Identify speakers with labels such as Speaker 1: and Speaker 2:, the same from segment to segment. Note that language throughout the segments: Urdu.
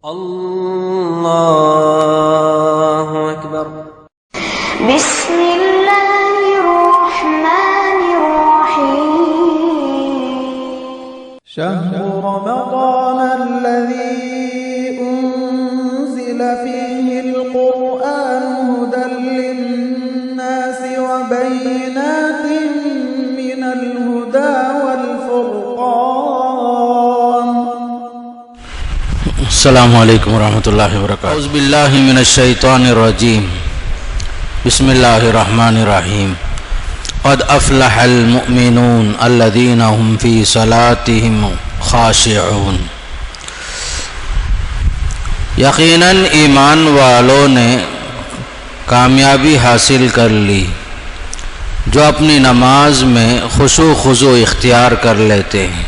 Speaker 1: اللہ اکبر۔
Speaker 2: بسم اللہ الرحمن الرحیم۔
Speaker 3: شهر رمضان الذي أنزل فيه القرآن هدى للناس وبينات من الهدى والفرقان۔
Speaker 4: السلام علیکم ورحمۃ اللہ وبرکاتہ۔ اعوذ باللہ من الشیطان الرجیم، بسم اللہ الرحمن الرحیم۔ قد افلح المؤمنون الذین هم فی صلاتهم خاشعون۔ یقیناً ایمان والوں نے کامیابی حاصل کر لی جو اپنی نماز میں خشوع و خضوع اختیار کر لیتے ہیں۔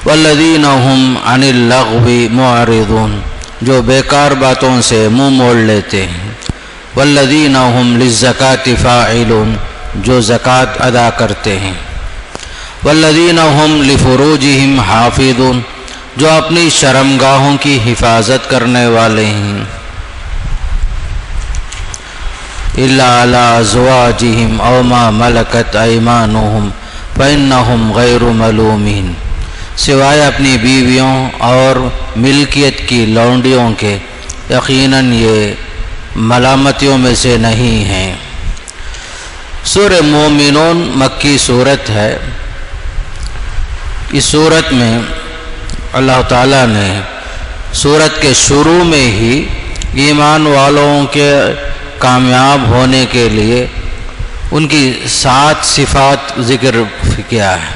Speaker 4: والذین هم عن اللغو معرضون، جو بیکار باتوں سے منہ موڑ لیتے ہیں۔ والذین هم للزکاة فاعلون، جو زکوٰۃ ادا کرتے ہیں۔ والذین هم لفروجهم حافظون، جو اپنی شرمگاہوں کی حفاظت کرنے والے ہیں۔ الا علی ازواجهم او ما ملکت ایمانهم فانہم غیر ملومین، سوائے اپنی بیویوں اور ملکیت کی لونڈیوں کے، یقیناً یہ ملامتیوں میں سے نہیں ہیں۔ سورہ مومنون مکی صورت ہے۔ اس صورت میں اللہ تعالیٰ نے صورت کے شروع میں ہی ایمان والوں کے کامیاب ہونے کے لیے ان کی 7 صفات ذکر کیا ہے۔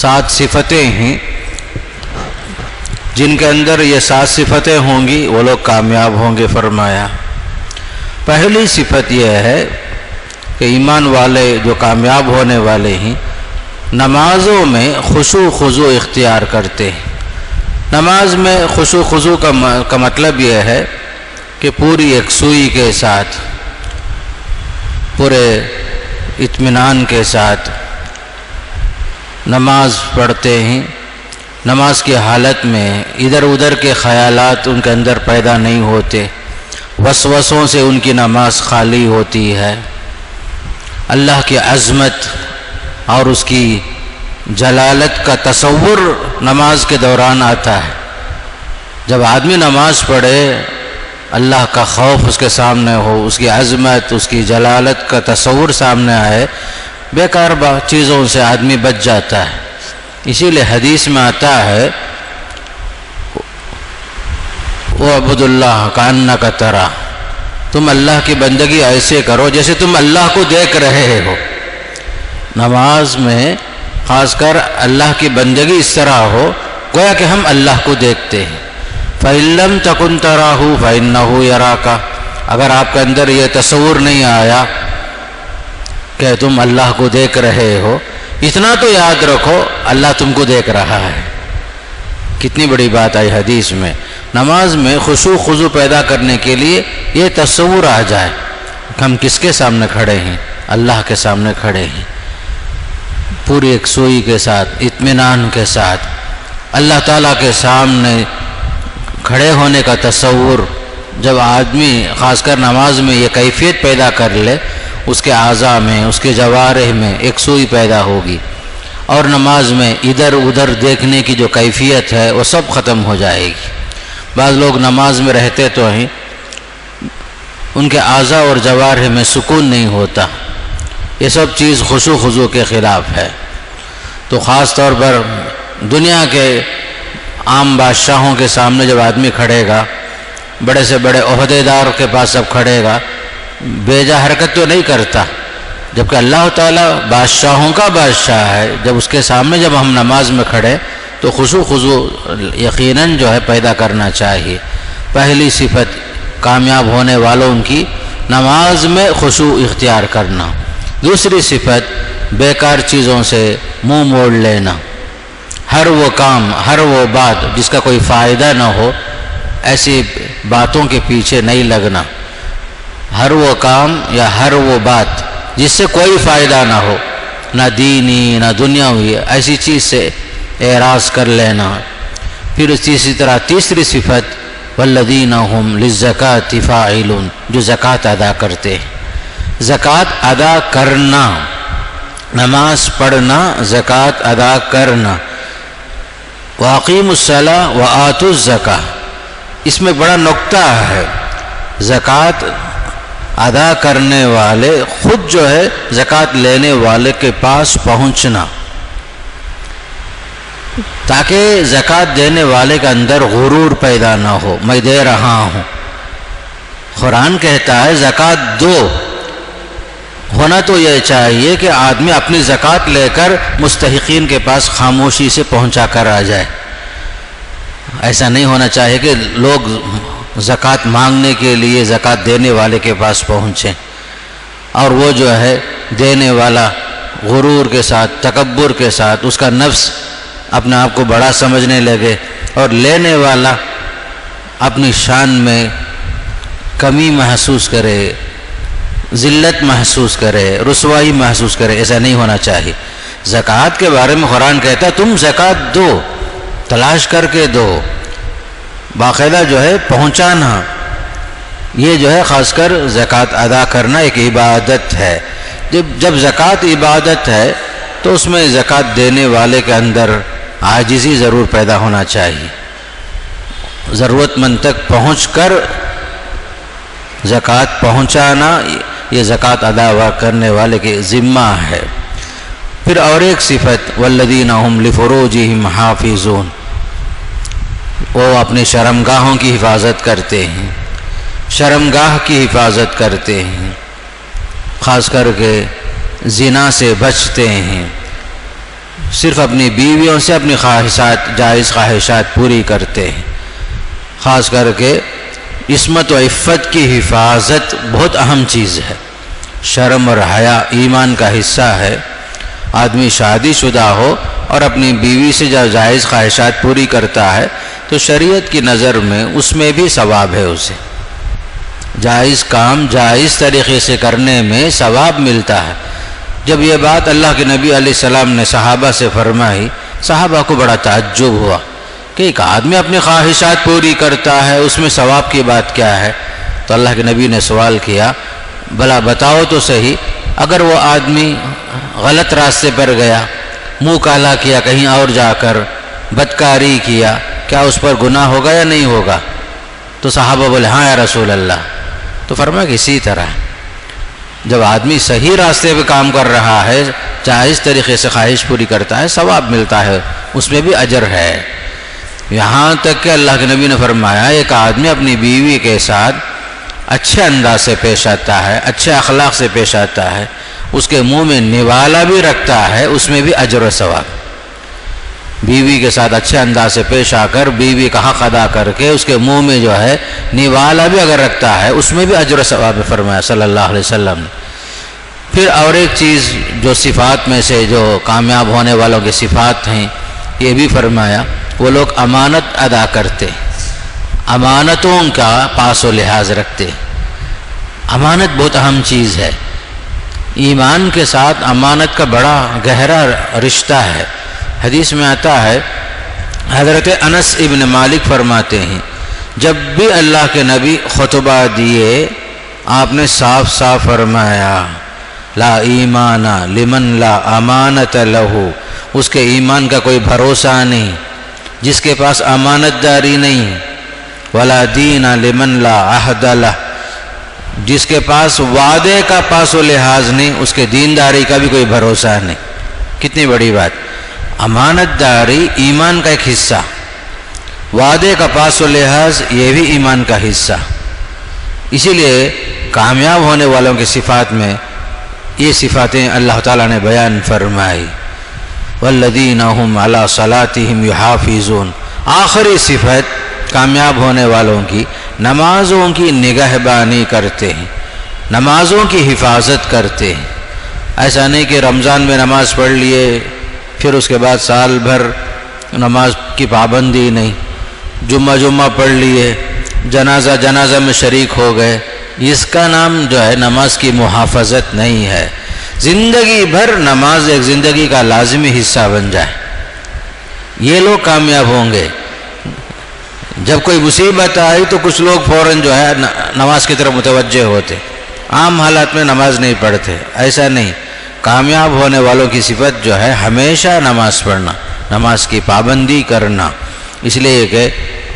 Speaker 4: 7 صفتیں ہیں جن کے اندر یہ 7 صفتیں ہوں گی وہ لوگ کامیاب ہوں گے فرمایا۔ پہلی صفت یہ ہے کہ ایمان والے جو کامیاب ہونے والے ہیں نمازوں میں خشوع و خضوع اختیار کرتے ہیں۔ نماز میں خشوع و خضوع کا مطلب یہ ہے کہ پوری یکسوئی کے ساتھ، پورے اطمینان کے ساتھ نماز پڑھتے ہیں۔ نماز کی حالت میں ادھر ادھر کے خیالات ان کے اندر پیدا نہیں ہوتے، وسوسوں سے ان کی نماز خالی ہوتی ہے۔ اللہ کی عظمت اور اس کی جلالت کا تصور نماز کے دوران آتا ہے۔ جب آدمی نماز پڑھے، اللہ کا خوف اس کے سامنے ہو، اس کی عظمت، اس کی جلالت کا تصور سامنے آئے، بیکار چیزوں سے آدمی بچ جاتا ہے۔ اسی لیے حدیث میں آتا ہے وَاعْبُدُ اللَّهَ كَأَنَّكَ تَرَاهُ، تم اللہ کی بندگی ایسے کرو جیسے تم اللہ کو دیکھ رہے ہو۔ نماز میں خاص کر اللہ کی بندگی اس طرح ہو گویا کہ ہم اللہ کو دیکھتے ہیں۔ فَإِن لَّمْ تَكُن تَرَاهُ فَإِنَّهُ يَرَاكَ، اگر آپ کے اندر یہ تصور نہیں آیا کہ تم اللہ کو دیکھ رہے ہو، اتنا تو یاد رکھو اللہ تم کو دیکھ رہا ہے۔ کتنی بڑی بات آئی حدیث میں۔ نماز میں خشوع و خضوع پیدا کرنے کے لیے یہ تصور آ جائے کہ ہم کس کے سامنے کھڑے ہیں؟ اللہ کے سامنے کھڑے ہیں، پوری یکسوئی کے ساتھ، اطمینان کے ساتھ اللہ تعالیٰ کے سامنے کھڑے ہونے کا تصور جب آدمی خاص کر نماز میں یہ کیفیت پیدا کر لے، اس کے اعضاء میں، اس کے جوارح میں یکسوئی پیدا ہوگی، اور نماز میں ادھر ادھر دیکھنے کی جو کیفیت ہے وہ سب ختم ہو جائے گی۔ بعض لوگ نماز میں رہتے تو ہیں، ان کے اعضاء اور جوارح میں سکون نہیں ہوتا۔ یہ سب چیز خشوع و خضوع کے خلاف ہے۔ تو خاص طور پر دنیا کے عام بادشاہوں کے سامنے جب آدمی کھڑے گا، بڑے سے بڑے عہدے دار کے پاس جب کھڑے گا، بیجا حرکت تو نہیں کرتا، جبکہ اللہ تعالیٰ بادشاہوں کا بادشاہ ہے۔ جب اس کے سامنے جب ہم نماز میں کھڑے تو خشوع و خضوع یقیناً جو ہے پیدا کرنا چاہیے۔ پہلی صفت کامیاب ہونے والوں کی نماز میں خشوع اختیار کرنا۔ دوسری صفت بیکار چیزوں سے منہ موڑ لینا۔ ہر وہ کام، ہر وہ بات جس کا کوئی فائدہ نہ ہو، ایسی باتوں کے پیچھے نہیں لگنا۔ ہر وہ کام یا ہر وہ بات جس سے کوئی فائدہ نہ ہو، نہ دینی نہ دنیاوی، ایسی چیز سے اعراض کر لینا۔ پھر اسی طرح تیسری صفت والذین هم للزکاة فاعلون، جو زکوٰۃ ادا کرتے ہیں۔ زکوٰۃ ادا کرنا، نماز پڑھنا، زکوٰۃ ادا کرنا۔ واقیموا الصلاۃ وآتوا الزکاۃ، اس میں بڑا نقطہ ہے۔ زکوٰۃ ادا کرنے والے خود جو ہے زکوٰۃ لینے والے کے پاس پہنچنا، تاکہ زکوٰۃ دینے والے کے اندر غرور پیدا نہ ہو، میں دے رہا ہوں۔ قرآن کہتا ہے زکوٰۃ دو، ہونا تو یہ چاہیے کہ آدمی اپنی زکوٰۃ لے کر مستحقین کے پاس خاموشی سے پہنچا کر آ جائے۔ ایسا نہیں ہونا چاہیے کہ لوگ زکوٰۃ مانگنے کے لیے زکوٰۃ دینے والے کے پاس پہنچیں، اور وہ جو ہے دینے والا غرور کے ساتھ، تکبر کے ساتھ، اس کا نفس اپنے آپ کو بڑا سمجھنے لگے، اور لینے والا اپنی شان میں کمی محسوس کرے، ذلت محسوس کرے، رسوائی محسوس کرے۔ ایسا نہیں ہونا چاہیے۔ زکوٰۃ کے بارے میں قرآن کہتا ہے تم زکوٰۃ دو، تلاش کر کے دو، باقاعدہ جو ہے پہنچانا۔ یہ جو ہے خاص کر زکوٰۃ ادا کرنا ایک عبادت ہے۔ جب زکوٰۃ عبادت ہے تو اس میں زکوٰۃ دینے والے کے اندر عاجزی ضرور پیدا ہونا چاہیے۔ ضرورت مند تک پہنچ کر زکوٰۃ پہنچانا یہ زکوٰۃ ادا کرنے والے کے ذمہ ہے۔ پھر اور ایک صفت والذین هم لفروجہم حافظون، وہ اپنی شرمگاہوں کی حفاظت کرتے ہیں، شرمگاہ کی حفاظت کرتے ہیں، خاص کر کے زنا سے بچتے ہیں، صرف اپنی بیویوں سے اپنی خواہشات، جائز خواہشات پوری کرتے ہیں۔ خاص کر کے عصمت و عفت کی حفاظت بہت اہم چیز ہے۔ شرم اور حیا ایمان کا حصہ ہے۔ آدمی شادی شدہ ہو اور اپنی بیوی سے جب جائز خواہشات پوری کرتا ہے تو شریعت کی نظر میں اس میں بھی ثواب ہے، اسے جائز کام جائز طریقے سے کرنے میں ثواب ملتا ہے۔ جب یہ بات اللہ کے نبی علیہ السلام نے صحابہ سے فرمائی، صحابہ کو بڑا تعجب ہوا کہ ایک آدمی اپنی خواہشات پوری کرتا ہے، اس میں ثواب کی بات کیا ہے؟ تو اللہ کے نبی نے سوال کیا، بھلا بتاؤ تو صحیح، اگر وہ آدمی غلط راستے پر گیا، منہ کالا کیا کہیں اور جا کر، بدکاری کیا، کیا اس پر گناہ ہوگا یا نہیں ہوگا؟ تو صحابہ بولے ہاں یا رسول اللہ۔ تو فرمایا کہ اسی طرح جب آدمی صحیح راستے پہ کام کر رہا ہے، جائز طریقے سے خواہش پوری کرتا ہے، ثواب ملتا ہے، اس میں بھی اجر ہے۔ یہاں تک کہ اللہ کے نبی نے فرمایا ایک آدمی اپنی بیوی کے ساتھ اچھے انداز سے پیش آتا ہے، اچھے اخلاق سے پیش آتا ہے، اس کے منہ میں نوالا بھی رکھتا ہے، اس میں بھی اجر و ثواب۔ بیوی کے ساتھ اچھے انداز سے پیش آ کر بیوی کا حق ادا کر کے اس کے منہ میں جو ہے نوالا بھی اگر رکھتا ہے، اس میں بھی اجر و ثواب فرمایا صلی اللہ علیہ وسلم نے۔ پھر اور ایک چیز جو صفات میں سے جو کامیاب ہونے والوں کی صفات ہیں، یہ بھی فرمایا وہ لوگ امانت ادا کرتے، امانتوں کا پاس و لحاظ رکھتے۔ امانت بہت اہم چیز ہے، ایمان کے ساتھ امانت کا بڑا گہرا رشتہ ہے۔ حدیث میں آتا ہے، حضرت انس ابن مالک فرماتے ہیں جب بھی اللہ کے نبی خطبہ دیے آپ نے صاف صاف فرمایا لا ایمان لمن لا امانت لہو، اس کے ایمان کا کوئی بھروسہ نہیں جس کے پاس امانت داری نہیں، ولا دین لمن لا عہد لہ، جس کے پاس وعدے کا پاس و لحاظ نہیں، اس کے دینداری کا بھی کوئی بھروسہ نہیں۔ کتنی بڑی بات! امانت داری ایمان کا ایک حصہ، وعدے کا پاس و لحاظ یہ بھی ایمان کا حصہ۔ اسی لیے کامیاب ہونے والوں کی صفات میں یہ صفاتیں اللہ تعالیٰ نے بیان فرمائی، والذین هم علی صلاتہم یحافظون۔ آخری صفت کامیاب ہونے والوں کی نمازوں کی نگہبانی کرتے ہیں، نمازوں کی حفاظت کرتے ہیں۔ ایسا نہیں کہ رمضان میں نماز پڑھ لیے پھر اس کے بعد سال بھر نماز کی پابندی نہیں، جمعہ پڑھ لیے، جنازہ میں شریک ہو گئے، اس کا نام جو ہے نماز کی محافظت نہیں ہے۔ زندگی بھر نماز ایک زندگی کا لازمی حصہ بن جائے، یہ لوگ کامیاب ہوں گے۔ جب کوئی مصیبت آئی تو کچھ لوگ فوراً جو ہے نماز کی طرف متوجہ ہوتے، عام حالات میں نماز نہیں پڑھتے. ایسا نہیں، کامیاب ہونے والوں کی صفت جو ہے ہمیشہ نماز پڑھنا، نماز کی پابندی کرنا. اس لیے کہ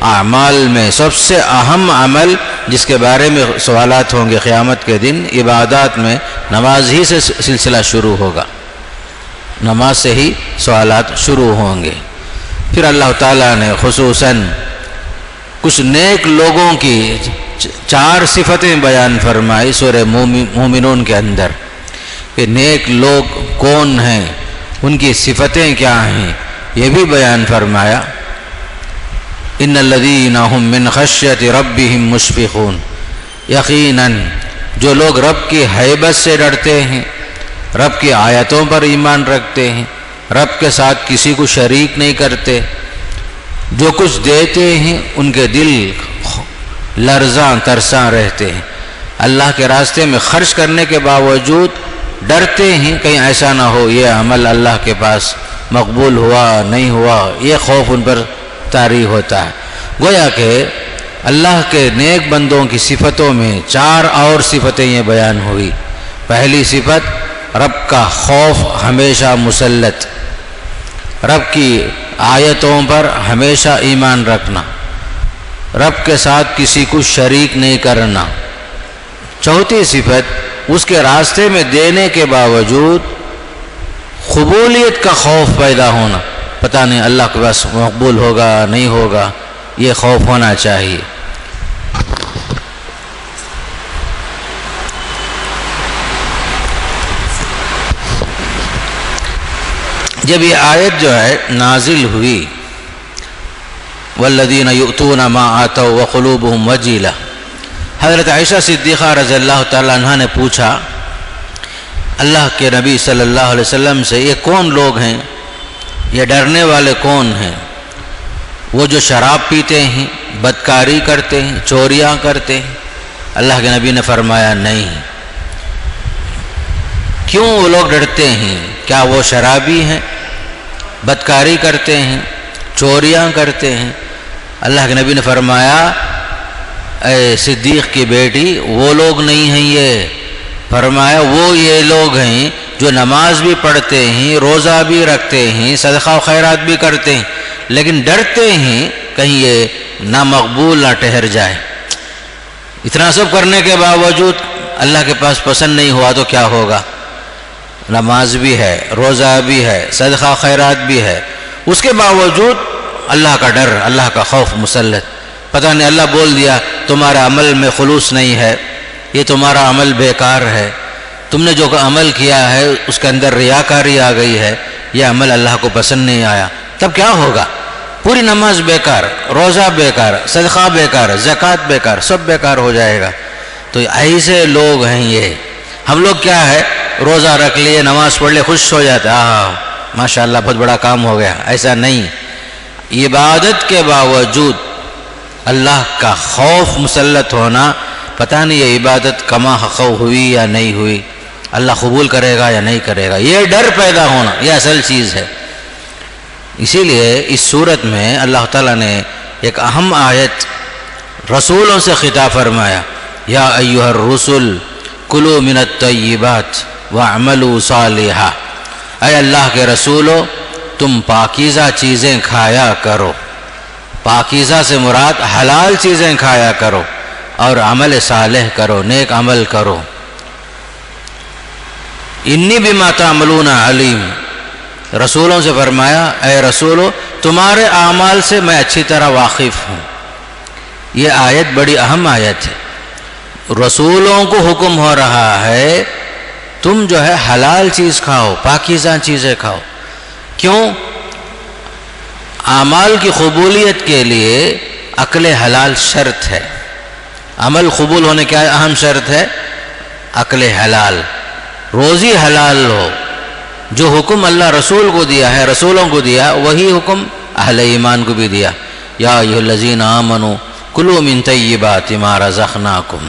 Speaker 4: اعمال میں سب سے اہم عمل جس کے بارے میں سوالات ہوں گے قیامت کے دن، عبادات میں نماز ہی سے سلسلہ شروع ہوگا، نماز سے ہی سوالات شروع ہوں گے. پھر اللہ تعالیٰ نے خصوصاً کچھ نیک لوگوں کی 4 صفتیں بیان فرمائی سورہ مومنون کے اندر کہ نیک لوگ کون ہیں، ان کی صفتیں کیا ہیں، یہ بھی بیان فرمایا. ان الذین هم من خشیۃ ربهم مشفقون، یقیناً جو لوگ رب کی ہیبت سے ڈرتے ہیں، رب کی آیتوں پر ایمان رکھتے ہیں، رب کے ساتھ کسی کو شریک نہیں کرتے، جو کچھ دیتے ہیں ان کے دل لرزاں ترساں رہتے ہیں، اللہ کے راستے میں خرچ کرنے کے باوجود ڈرتے ہیں کہیں ایسا نہ ہو یہ عمل اللہ کے پاس مقبول ہوا نہیں ہوا، یہ خوف ان پر طاری ہوتا ہے. گویا کہ اللہ کے نیک بندوں کی صفتوں میں 4 اور صفتیں یہ بیان ہوئی. پہلی صفت رب کا خوف ہمیشہ مسلط، رب کی آیتوں پر ہمیشہ ایمان رکھنا، رب کے ساتھ کسی کو شریک نہیں کرنا. چوتھی صفت اس کے راستے میں دینے کے باوجود قبولیت کا خوف پیدا ہونا، پتہ نہیں اللہ کے پاس مقبول ہوگا نہیں ہوگا، یہ خوف ہونا چاہیے. جب یہ آیت جو ہے نازل ہوئی والذین یؤتون ما آتوا وقلوبهم وجیلہ، حضرت عائشہ صدیقہ رضی اللہ تعالی عنہ نے پوچھا اللہ کے نبی صلی اللہ علیہ وسلم سے، یہ کون لوگ ہیں، یہ ڈرنے والے کون ہیں؟ وہ جو شراب پیتے ہیں، بدکاری کرتے ہیں، چوریاں کرتے ہیں؟ اللہ کے نبی نے فرمایا نہیں. کیوں وہ لوگ ڈرتے ہیں؟ کیا وہ شرابی ہیں، بدکاری کرتے ہیں، چوریاں کرتے ہیں؟ اللہ کے نبی نے فرمایا اے صدیق کی بیٹی وہ لوگ نہیں ہیں یہ، فرمایا وہ یہ لوگ ہیں جو نماز بھی پڑھتے ہیں، روزہ بھی رکھتے ہیں، صدقہ و خیرات بھی کرتے ہیں، لیکن ڈرتے ہیں کہیں یہ نامقبول نہ ٹھہر جائے. اتنا سب کرنے کے باوجود اللہ کے پاس پسند نہیں ہوا تو کیا ہوگا؟ نماز بھی ہے، روزہ بھی ہے، صدقہ خیرات بھی ہے، اس کے باوجود اللہ کا ڈر، اللہ کا خوف مسلط. پتہ نہیں اللہ بول دیا تمہارا عمل میں خلوص نہیں ہے، یہ تمہارا عمل بیکار ہے، تم نے جو عمل کیا ہے اس کے اندر ریاکاری آ گئی ہے، یہ عمل اللہ کو پسند نہیں آیا، تب کیا ہوگا؟ پوری نماز بیکار، روزہ بیکار، صدقہ بیکار، زکوٰۃ بیکار، سب بیکار ہو جائے گا. تو ایسے لوگ ہیں یہ. ہم لوگ کیا ہے، روزہ رکھ لیے، نماز پڑھ لے، خوش ہو جاتا ماشاءاللہ بہت بڑا کام ہو گیا. ایسا نہیں، عبادت کے باوجود اللہ کا خوف مسلط ہونا، پتہ نہیں یہ عبادت کما حق ہوئی یا نہیں ہوئی، اللہ قبول کرے گا یا نہیں کرے گا، یہ ڈر پیدا ہونا یہ اصل چیز ہے. اسی لیے اس صورت میں اللہ تعالیٰ نے ایک اہم آیت رسولوں سے خطاب فرمایا، یا ایھا الرسل کلوا من الطیبات واعملوا صالحا. اے اللہ کے رسولو تم پاکیزہ چیزیں کھایا کرو، پاکیزہ سے مراد حلال چیزیں کھایا کرو اور عمل صالح کرو، نیک عمل کرو. انی بما تعملون علیم. رسولوں سے فرمایا اے رسولو تمہارے اعمال سے میں اچھی طرح واقف ہوں. یہ آیت بڑی اہم آیت ہے. رسولوں کو حکم ہو رہا ہے تم جو ہے حلال چیز کھاؤ، پاکیزہ چیزیں کھاؤ. کیوں؟ اعمال کی قبولیت کے لیے عقل حلال شرط ہے. عمل قبول ہونے کا اہم شرط ہے عقل حلال، روزی حلال ہو. جو حکم اللہ رسول کو دیا ہے، رسولوں کو دیا، وہی حکم اہل ایمان کو بھی دیا. یا ایھا الذین آمنوا کلوا من طیبات ما رزقناکم.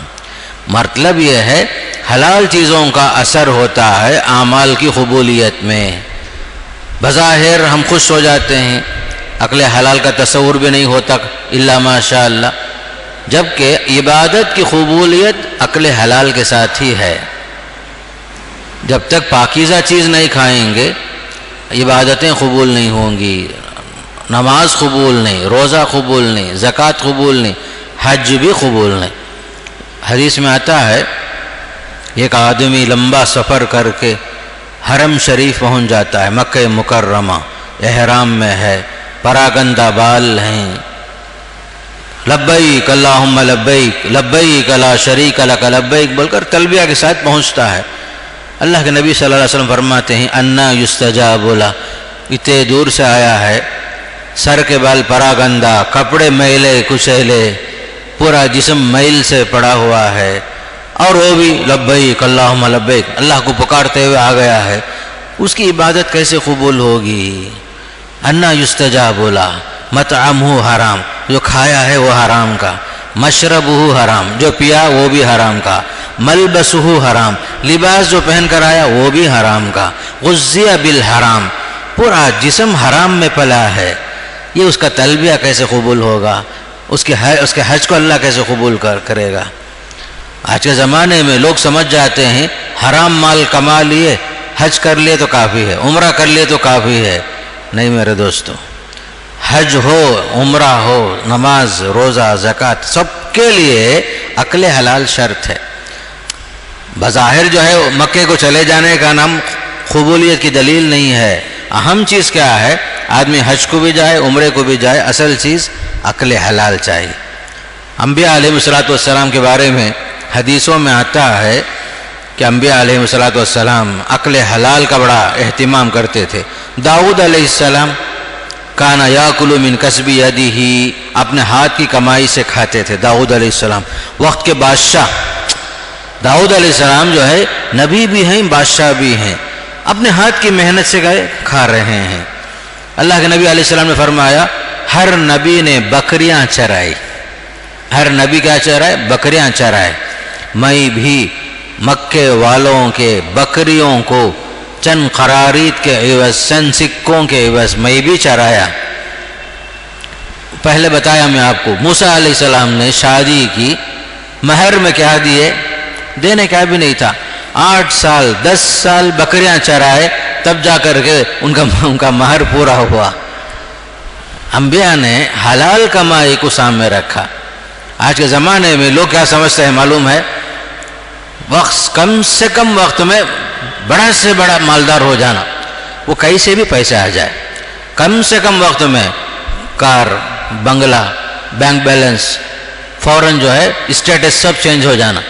Speaker 4: مطلب یہ ہے حلال چیزوں کا اثر ہوتا ہے اعمال کی قبولیت میں. بظاہر ہم خوش ہو جاتے ہیں، عقل حلال کا تصور بھی نہیں ہوتا الا ماشاء اللہ، جبکہ عبادت کی قبولیت عقل حلال کے ساتھ ہی ہے۔ جب تک پاکیزہ چیز نہیں کھائیں گے عبادتیں قبول نہیں ہوں گی، نماز قبول نہیں، روزہ قبول نہیں، زکوٰۃ قبول نہیں، حج بھی قبول نہیں۔ حدیث میں آتا ہے ایک آدمی لمبا سفر کر کے حرم شریف پہنچ جاتا ہے، مکہ مکرمہ، احرام میں ہے، پراگندہ بال ہیں، لبیک اللہم لبیک لبیک لا شریک لک لبیک بول کر تلبیہ کے ساتھ پہنچتا ہے۔ اللہ کے نبی صلی اللہ علیہ وسلم فرماتے ہیں انا یستجاب لہ، اتنے دور سے آیا ہے، سر کے بال پراگندہ، کپڑے میلے کچیلے، پورا جسم میل سے پڑا ہوا ہے، اور وہ بھی لبیک اللہم لبیک اللہ کو پکارتے ہوئے آ گیا ہے، اس کی عبادت کیسے قبول ہوگی؟ انا یستجاب لہ، مطعمہ حرام، جو کھایا ہے وہ حرام کا، مشربہ حرام، جو پیا وہ بھی حرام کا، ملبسہ حرام، لباس جو پہن کر آیا وہ بھی حرام کا، غذی بالحرام، پورا جسم حرام میں پلا ہے، یہ اس کا تلبیہ کیسے قبول ہوگا؟ اس کے حج کو اللہ کیسے قبول کرے گا؟ آج کے زمانے میں لوگ سمجھ جاتے ہیں حرام مال کما لیے، حج کر لیے تو کافی ہے، عمرہ کر لیے تو کافی ہے۔ نہیں میرے دوستو، حج ہو، عمرہ ہو، نماز، روزہ، زکوٰۃ، سب کے لیے عقل حلال شرط ہے۔ بظاہر جو ہے مکے کو چلے جانے کا نام قبولیت کی دلیل نہیں ہے، اہم چیز کیا ہے؟ آدمی حج کو بھی جائے، عمرے کو بھی جائے، اصل چیز عقل حلال چاہیے۔ انبیاء علیہ السلام کے بارے میں حدیثوں میں آتا ہے کہ انبیاء علیہ السلام عقل حلال کا بڑا اہتمام کرتے تھے۔ داؤد علیہ السلام کانا یاکل من کسب یدہ، اپنے ہاتھ کی کمائی سے کھاتے تھے داؤد علیہ السلام، وقت کے بادشاہ۔ داؤد علیہ السلام جو ہے نبی بھی ہیں، بادشاہ بھی ہیں، اپنے ہاتھ کی محنت سے کھا رہے ہیں۔ اللہ کے نبی علیہ السلام نے فرمایا ہر نبی نے بکریاں چرائی، ہر نبی کیا چرائے؟ بکریاں چرائے، میں بھی مکے والوں کے بکریوں کو چند قرارید کے عوض، چند سکوں کے عوض میں بھی چرایا۔ پہلے بتایا میں آپ کو موسیٰ علیہ السلام نے شادی کی، مہر میں کیا دیے؟ دینے کا بھی نہیں تھا، 8 سال 10 سال بکریاں چرائے، تب جا کر کے ان کا مہر پورا ہوا۔ انبیاء نے حلال کمائی کو سامنے رکھا۔ آج کے زمانے میں لوگ کیا سمجھتے ہیں معلوم ہے؟ وقت کم سے کم وقت میں بڑا سے بڑا مالدار ہو جانا، وہ کہیں سے بھی پیسے آ جائے، کم سے کم وقت میں کار، بنگلہ، بینک بیلنس، فوراً جو ہے اسٹیٹس سب چینج ہو جانا،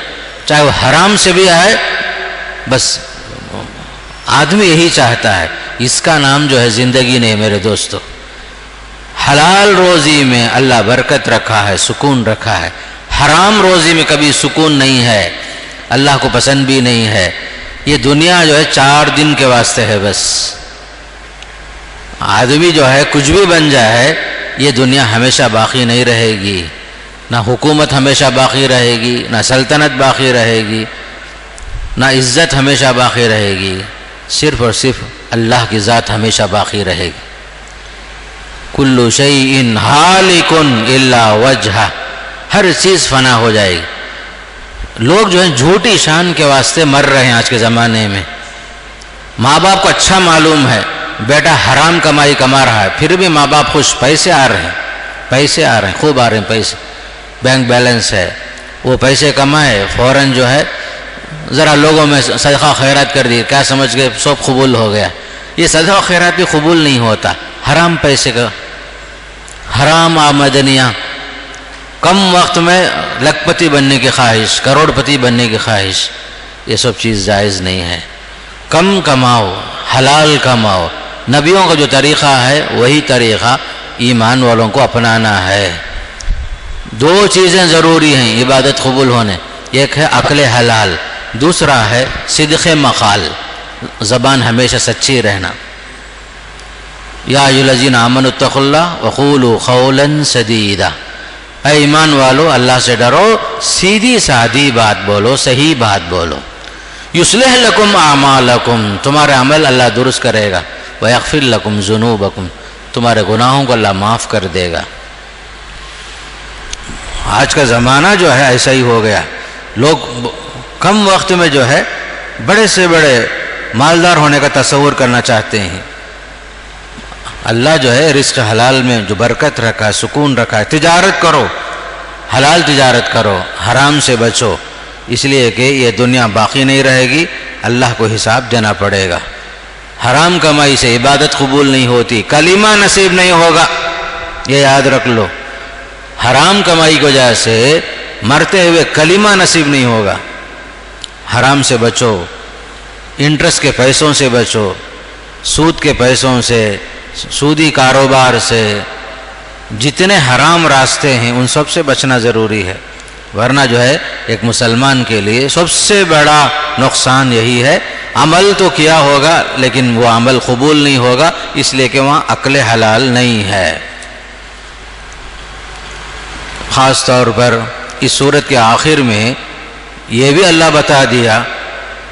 Speaker 4: چاہے وہ حرام سے بھی آئے، بس آدمی یہی چاہتا ہے۔ اس کا نام جو ہے زندگی نہیں میرے دوستو۔ حلال روزی میں اللہ برکت رکھا ہے، سکون رکھا ہے، حرام روزی میں کبھی سکون نہیں ہے، اللہ کو پسند بھی نہیں ہے۔ یہ دنیا جو ہے 4 دن کے واسطے ہے بس۔ آدمی جو ہے کچھ بھی بن جائے، یہ دنیا ہمیشہ باقی نہیں رہے گی، نہ حکومت ہمیشہ باقی رہے گی، نہ سلطنت باقی رہے گی، نہ عزت ہمیشہ باقی رہے گی، صرف اور صرف اللہ کی ذات ہمیشہ باقی رہے گی۔ کل شیء ہالک الا وجہہ، ہر چیز فنا ہو جائے گی۔ لوگ جو ہیں جھوٹی شان کے واسطے مر رہے ہیں آج کے زمانے میں۔ ماں باپ کو اچھا معلوم ہے بیٹا حرام کمائی کما رہا ہے، پھر بھی ماں باپ خوش، پیسے آ رہے ہیں، پیسے آ رہے ہیں، خوب آ رہے ہیں پیسے، بینک بیلنس ہے، وہ پیسے کمائے فوراً جو ہے ذرا لوگوں میں صدقہ خیرات کر دی، کیا سمجھ گئے سب قبول ہو گیا۔ یہ صدقہ خیرات بھی قبول نہیں ہوتا، حرام پیسے کا، حرام آمدنیاں، کم وقت میں لکھ پتی بننے کی خواہش، کروڑ پتی بننے کی خواہش، یہ سب چیز جائز نہیں ہے۔ کم کماؤ، حلال کماؤ، نبیوں کا جو طریقہ ہے وہی طریقہ ایمان والوں کو اپنانا ہے۔ 2 چیزیں ضروری ہیں عبادت قبول ہونے، ایک ہے عقل حلال، دوسرا ہے صدق مقال، زبان ہمیشہ سچی رہنا۔ یا ایھا الذین آمنوا اتقوا اللہ وقولوا قولا سدیدا، اے ایمان والو اللہ سے ڈرو، سیدھی سادھی بات بولو، صحیح بات بولو۔ یصلح لکم اعمالکم، تمہارے عمل اللہ درست کرے گا، ویغفر لکم ذنوبکم، تمہارے گناہوں کو اللہ معاف کر دے گا۔ آج کا زمانہ جو ہے ایسا ہی ہو گیا، لوگ کم وقت میں جو ہے بڑے سے بڑے مالدار ہونے کا تصور کرنا چاہتے ہیں۔ اللہ جو ہے رزق حلال میں جو برکت رکھا ہے، سکون رکھا ہے، تجارت کرو، حلال تجارت کرو، حرام سے بچو، اس لیے کہ یہ دنیا باقی نہیں رہے گی، اللہ کو حساب دینا پڑے گا۔ حرام کمائی سے عبادت قبول نہیں ہوتی، کلمہ نصیب نہیں ہوگا، یہ یاد رکھ لو۔ حرام کمائی کی وجہ سے مرتے ہوئے کلمہ نصیب نہیں ہوگا۔ حرام سے بچو، انٹرسٹ کے پیسوں سے بچو، سود کے پیسوں سے، سودی کاروبار سے، جتنے حرام راستے ہیں ان سب سے بچنا ضروری ہے، ورنہ جو ہے ایک مسلمان کے لیے سب سے بڑا نقصان یہی ہے، عمل تو کیا ہوگا لیکن وہ عمل قبول نہیں ہوگا، اس لیے کہ وہاں عقل حلال نہیں ہے۔ خاص طور پر اس صورت کے آخر میں یہ بھی اللہ بتا دیا،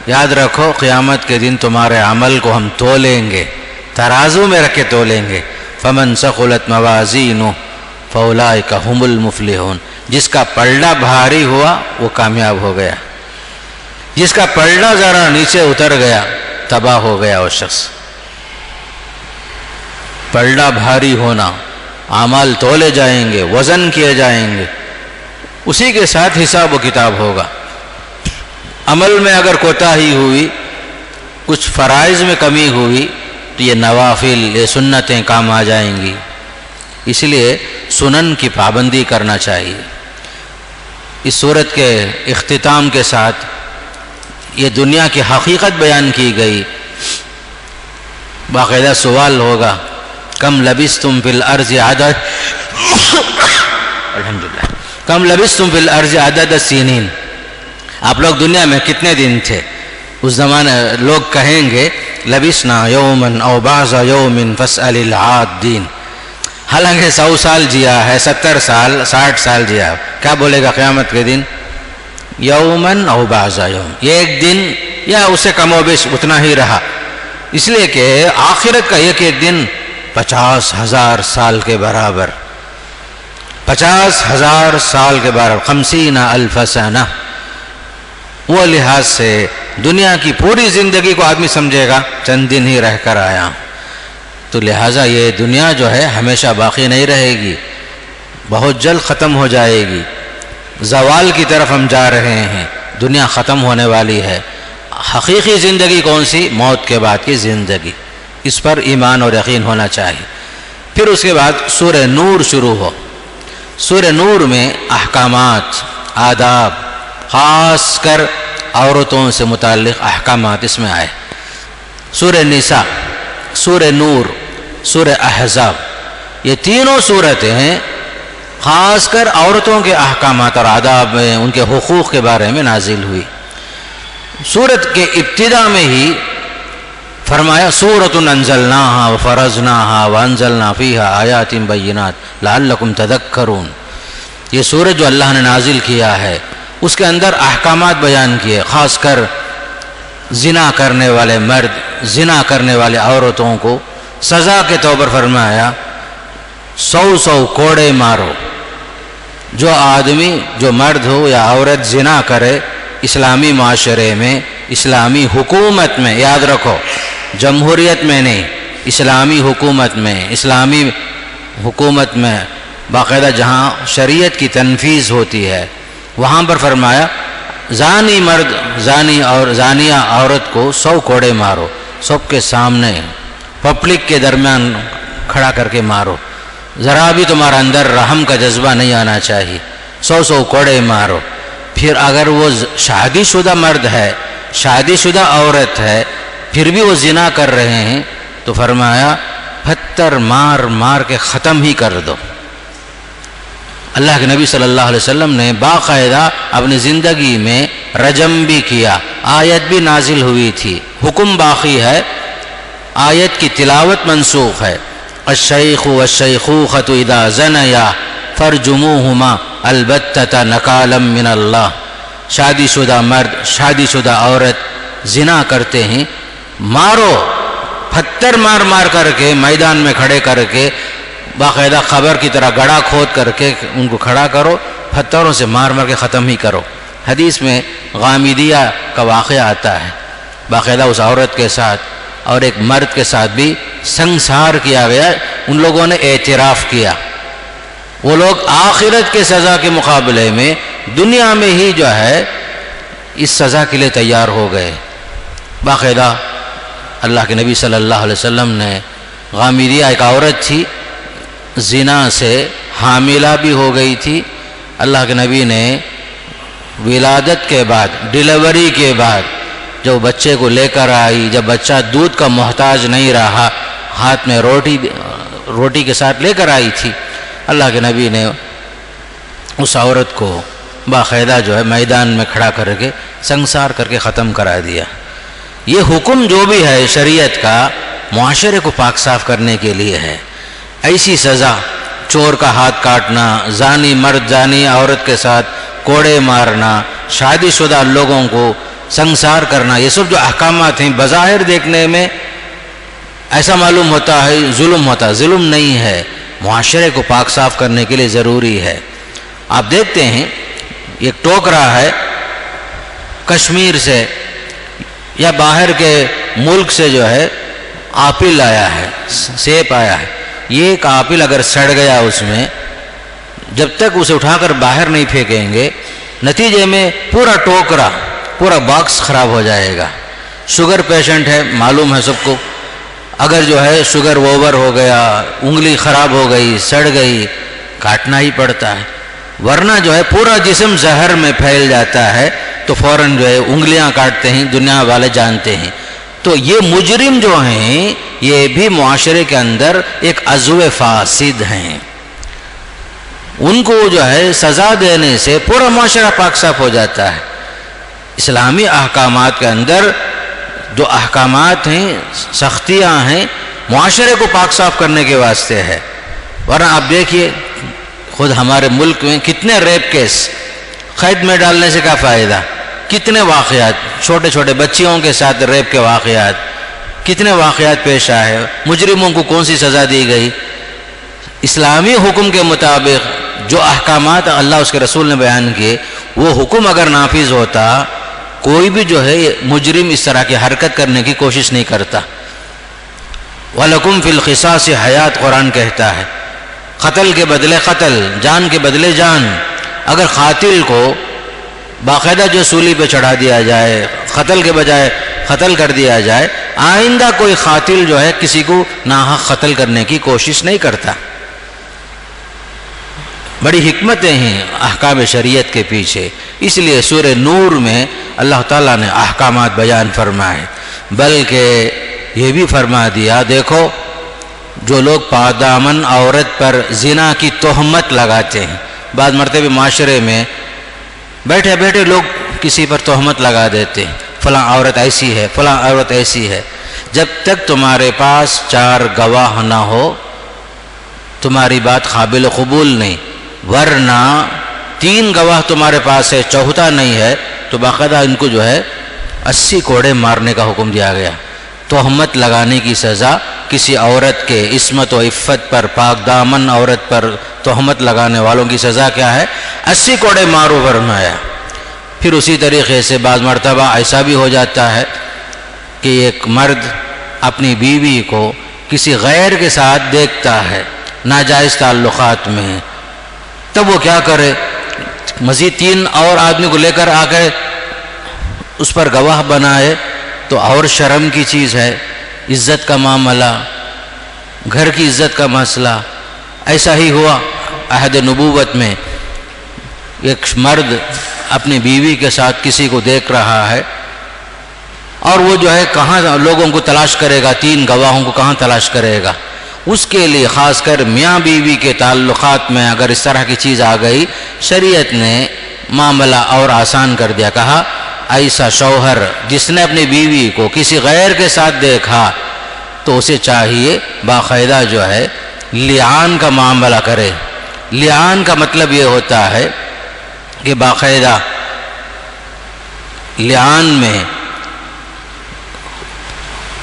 Speaker 4: یاد رکھو قیامت کے دن تمہارے عمل کو ہم تولیں گے، ترازو میں رکھ کے تولیں گے۔ فمن ثقلت موازینہ فاولئک هم المفلحون، جس کا پلڑا بھاری ہوا وہ کامیاب ہو گیا، جس کا پلڑا ذرا نیچے اتر گیا تباہ ہو گیا وہ شخص۔ پلڑا بھاری ہونا، اعمال تولے جائیں گے، وزن کیے جائیں گے، اسی کے ساتھ حساب و کتاب ہوگا۔ عمل میں اگر کوتاہی ہوئی، کچھ فرائض میں کمی ہوئی تو یہ نوافل، یہ سنتیں کام آ جائیں گی، اس لیے سنن کی پابندی کرنا چاہیے۔ اس صورت کے اختتام کے ساتھ یہ دنیا کی حقیقت بیان کی گئی۔ باقاعدہ سوال ہوگا، کم لبثتم فی الارض عدد الحمدللہ کم لبثتم فی الارض عدد السنین، آپ لوگ دنیا میں کتنے دن تھے؟ اس زمانے لوگ کہیں گے لبثنا یوما او بعض یوم فاسأل العادین، حالانکہ 100 سال جیا ہے، 70 سال، 60 سال جیا ہے، کیا بولے گا قیامت کے دن؟ یومن او بعض یوم، یہ ایک دن یا اسے کم و بیش اتنا ہی رہا، اس لیے کہ آخرت کا ایک ایک دن 50,000 سال کے برابر، 50,000 سال کے برابر، 50,000 سنہ۔ وہ لحاظ سے دنیا کی پوری زندگی کو آدمی سمجھے گا چند دن ہی رہ کر آیا، تو لہٰذا یہ دنیا جو ہے ہمیشہ باقی نہیں رہے گی، بہت جلد ختم ہو جائے گی، زوال کی طرف ہم جا رہے ہیں، دنیا ختم ہونے والی ہے۔ حقیقی زندگی کون سی؟ موت کے بعد کی زندگی، اس پر ایمان اور یقین ہونا چاہیے۔ پھر اس کے بعد سورہ نور شروع ہو۔ سورہ نور میں احکامات، آداب، خاص کر عورتوں سے متعلق احکامات اس میں آئے۔ سورہ نساء، سورہ نور، سورہ احزاب، یہ تینوں صورتیں ہیں خاص کر عورتوں کے احکامات اور آداب میں، ان کے حقوق کے بارے میں نازل ہوئی۔ سورت کے ابتدا میں ہی فرمایا سورۃ انزلناها وفرضناها وانزلنا فیها آیات بینات لعلکم تذکرون، یہ سورت جو اللہ نے نازل کیا ہے اس کے اندر احکامات بیان کیے، خاص کر زنا کرنے والے مرد، زنا کرنے والے عورتوں کو سزا کے طور پر فرمایا 100 کوڑے مارو۔ جو آدمی، جو مرد ہو یا عورت زنا کرے اسلامی معاشرے میں، اسلامی حکومت میں، یاد رکھو جمہوریت میں نہیں، اسلامی حکومت میں، اسلامی حکومت میں باقاعدہ جہاں شریعت کی تنفیذ ہوتی ہے، وہاں پر فرمایا زانی مرد، زانی اور زانیہ عورت کو 100 کوڑے مارو، سب کے سامنے پبلک کے درمیان کھڑا کر کے مارو، ذرا بھی تمہارا اندر رحم کا جذبہ نہیں آنا چاہیے، 100 کوڑے مارو۔ پھر اگر وہ شادی شدہ مرد ہے، شادی شدہ عورت ہے، پھر بھی وہ زنا کر رہے ہیں تو فرمایا پتھر مار مار کے ختم ہی کر دو۔ اللہ کے نبی صلی اللہ علیہ وسلم نے باقاعدہ اپنی زندگی میں رجم بھی کیا، آیت بھی نازل ہوئی تھی، حکم باقی ہے، آیت کی تلاوت منسوخ ہے۔ الشیخ والشیخوخۃ اذا زنیا فرجموہما البتۃ نکالا من اللہ، شادی شدہ مرد، شادی شدہ عورت زنا کرتے ہیں، مارو، پتھر مار مار کر کے میدان میں کھڑے کر کے باقاعدہ قبر کی طرح گڑھا کھود کر کے ان کو کھڑا کرو، پتھروں سے مار مار کے ختم ہی کرو۔ حدیث میں غامدیہ کا واقعہ آتا ہے، باقاعدہ اس عورت کے ساتھ اور ایک مرد کے ساتھ بھی سنسار کیا گیا۔ ان لوگوں نے اعتراف کیا، وہ لوگ آخرت کے سزا کے مقابلے میں دنیا میں ہی جو ہے اس سزا کے لیے تیار ہو گئے۔ باقاعدہ اللہ کے نبی صلی اللہ علیہ وسلم نے غامدیہ ایک عورت تھی، زنا سے حاملہ بھی ہو گئی تھی، اللہ کے نبی نے ولادت کے بعد، ڈیلیوری کے بعد جو بچے کو لے کر آئی، جب بچہ دودھ کا محتاج نہیں رہا، ہاتھ میں روٹی کے ساتھ لے کر آئی تھی، اللہ کے نبی نے اس عورت کو باقاعدہ جو ہے میدان میں کھڑا کر کے سنسار کر کے ختم کرا دیا۔ یہ حکم جو بھی ہے شریعت کا معاشرے کو پاک صاف کرنے کے لیے ہے۔ ایسی سزا، چور کا ہاتھ کاٹنا، زانی مرد زانی عورت کے ساتھ کوڑے مارنا، شادی شدہ لوگوں کو سنسار کرنا، یہ سب جو احکامات ہیں بظاہر دیکھنے میں ایسا معلوم ہوتا ہے ظلم ہوتا، ظلم نہیں ہے، معاشرے کو پاک صاف کرنے کے لیے ضروری ہے۔ آپ دیکھتے ہیں ایک ٹوکرا ہے کشمیر سے یا باہر کے ملک سے جو ہے آپل آیا ہے، سیب آیا ہے، یہ ایک آپل اگر سڑ گیا اس میں، جب تک اسے اٹھا کر باہر نہیں پھینکیں گے، نتیجے میں پورا ٹوکرا، پورا باکس خراب ہو جائے گا۔ شوگر پیشنٹ ہے، معلوم ہے سب کو، اگر جو ہے شوگر اوور ہو گیا، انگلی خراب ہو گئی، سڑ گئی، کاٹنا ہی پڑتا ہے، ورنہ جو ہے پورا جسم زہر میں پھیل جاتا ہے تو فوراً جو ہے انگلیاں کاٹتے ہیں، دنیا والے جانتے ہیں۔ تو یہ مجرم جو ہیں یہ بھی معاشرے کے اندر ایک عضو فاسد ہیں، ان کو جو ہے سزا دینے سے پورا معاشرہ پاک صاف ہو جاتا ہے۔ اسلامی احکامات کے اندر جو احکامات ہیں، سختیاں ہیں، معاشرے کو پاک صاف کرنے کے واسطے ہے، ورنہ آپ دیکھیے خود ہمارے ملک میں کتنے ریپ کیس، قید میں ڈالنے سے کیا فائدہ، کتنے واقعات، چھوٹے چھوٹے بچیوں کے ساتھ ریپ کے واقعات، کتنے واقعات پیش آئے، مجرموں کو کون سی سزا دی گئی؟ اسلامی حکم کے مطابق جو احکامات اللہ اس کے رسول نے بیان کیے، وہ حکم اگر نافذ ہوتا، کوئی بھی جو ہے مجرم اس طرح کی حرکت کرنے کی کوشش نہیں کرتا۔ وَلَكُمْ فِي الْقِصَاصِ حیات، قرآن کہتا ہے، قتل کے بدلے قتل، جان کے بدلے جان۔ اگر قاتل کو باقاعدہ جو سولی پہ چڑھا دیا جائے، قتل کے بجائے قتل کر دیا جائے، آئندہ کوئی قاتل جو ہے کسی کو ناحق قتل کرنے کی کوشش نہیں کرتا۔ بڑی حکمتیں ہیں احکام شریعت کے پیچھے، اس لیے سورہ نور میں اللہ تعالیٰ نے احکامات بیان فرمائے، بلکہ یہ بھی فرما دیا، دیکھو جو لوگ پادامن عورت پر زنا کی تہمت لگاتے ہیں، بعض مرتبہ معاشرے میں بیٹھے بیٹھے لوگ کسی پر تہمت لگا دیتے ہیں، فلاں عورت ایسی ہے، فلاں عورت ایسی ہے، جب تک تمہارے پاس 4 گواہ نہ ہو تمہاری بات قابل قبول نہیں، ورنہ 3 گواہ تمہارے پاس ہے، چوتھا نہیں ہے، تو باقاعدہ ان کو جو ہے 80 کوڑے مارنے کا حکم دیا گیا۔ تہمت لگانے کی سزا کسی عورت کے عصمت و عفت پر، پاک دامن عورت پر تہمت لگانے والوں کی سزا کیا ہے؟ 80 کوڑے مارو فرمایا۔ پھر اسی طریقے سے بعض مرتبہ ایسا بھی ہو جاتا ہے کہ ایک مرد اپنی بیوی کو کسی غیر کے ساتھ دیکھتا ہے ناجائز تعلقات میں، تب وہ کیا کرے؟ مزید 3 اور آدمی کو لے کر آ کے اس پر گواہ بنائے، تو اور شرم کی چیز ہے، عزت کا معاملہ، گھر کی عزت کا مسئلہ۔ ایسا ہی ہوا عہد نبوت میں، ایک مرد اپنی بیوی کے ساتھ کسی کو دیکھ رہا ہے، اور وہ جو ہے کہاں لوگوں کو تلاش کرے گا، 3 گواہوں کو کہاں تلاش کرے گا؟ اس کے لیے خاص کر میاں بیوی کے تعلقات میں اگر اس طرح کی چیز آ گئی، شریعت نے معاملہ اور آسان کر دیا، کہا ایسا شوہر جس نے اپنی بیوی کو کسی غیر کے ساتھ دیکھا تو اسے چاہیے باقاعدہ جو ہے لعان کا معاملہ کرے۔ لعان کا مطلب یہ ہوتا ہے کہ باقاعدہ لعان میں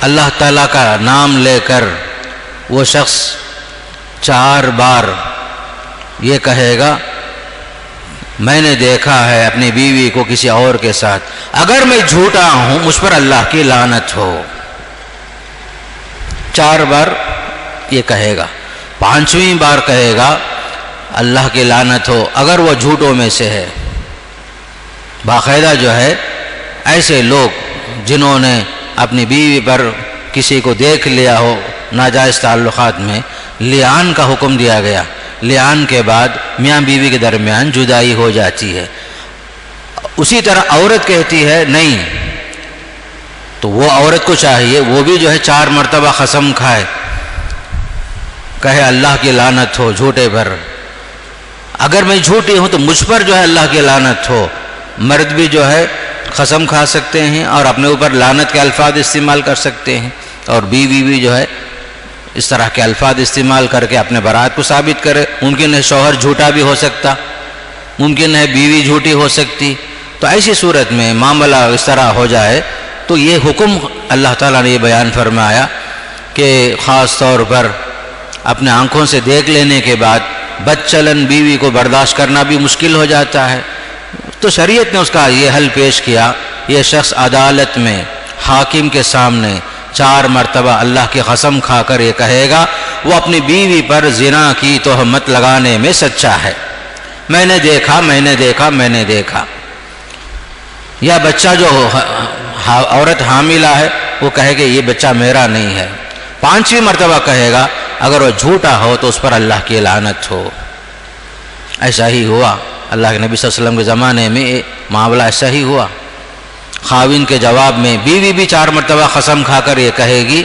Speaker 4: اللہ تعالیٰ کا نام لے کر وہ شخص 4 بار یہ کہے گا میں نے دیکھا ہے اپنی بیوی کو کسی اور کے ساتھ، اگر میں جھوٹا ہوں مجھ پر اللہ کی لعنت ہو، 4 بار یہ کہے گا، 5ویں بار کہے گا اللہ کی لعنت ہو اگر وہ جھوٹوں میں سے ہے۔ باقاعدہ جو ہے ایسے لوگ جنہوں نے اپنی بیوی پر کسی کو دیکھ لیا ہو ناجائز تعلقات میں، لعان کا حکم دیا گیا، لعان کے بعد میاں بیوی کے درمیان جدائی ہو جاتی ہے۔ اسی طرح عورت کہتی ہے نہیں، تو وہ عورت کو چاہیے وہ بھی جو ہے 4 مرتبہ قسم کھائے، کہے اللہ کی لعنت ہو جھوٹے پر، اگر میں جھوٹی ہوں تو مجھ پر جو ہے اللہ کی لعنت ہو۔ مرد بھی جو ہے قسم کھا سکتے ہیں اور اپنے اوپر لعنت کے الفاظ استعمال کر سکتے ہیں، اور بیوی بھی جو ہے اس طرح کے الفاظ استعمال کر کے اپنے برات کو ثابت کرے۔ ممکن ہے شوہر جھوٹا بھی ہو سکتا، ممکن ہے بیوی جھوٹی ہو سکتی، تو ایسی صورت میں معاملہ اس طرح ہو جائے تو یہ حکم اللہ تعالیٰ نے یہ بیان فرمایا کہ خاص طور پر اپنے آنکھوں سے دیکھ لینے کے بعد بد چلن بیوی کو برداشت کرنا بھی مشکل ہو جاتا ہے، تو شریعت نے اس کا یہ حل پیش کیا، یہ شخص عدالت میں حاکم کے سامنے 4 مرتبہ اللہ کی قسم کھا کر یہ کہے گا وہ اپنی بیوی پر زنا کی تہمت لگانے میں سچا ہے، میں نے دیکھا میں نے دیکھا میں نے دیکھا۔ یا بچہ جو عورت حاملہ ہے وہ کہے کہ یہ بچہ میرا نہیں ہے، 5ویں مرتبہ کہے گا اگر وہ جھوٹا ہو تو اس پر اللہ کی لعنت ہو۔ ایسا ہی ہوا، اللہ کے نبی صلی اللہ علیہ وسلم کے زمانے میں معاملہ ایسا ہی ہوا۔ خاوند کے جواب میں بیوی بھی 4 مرتبہ قسم کھا کر یہ کہے گی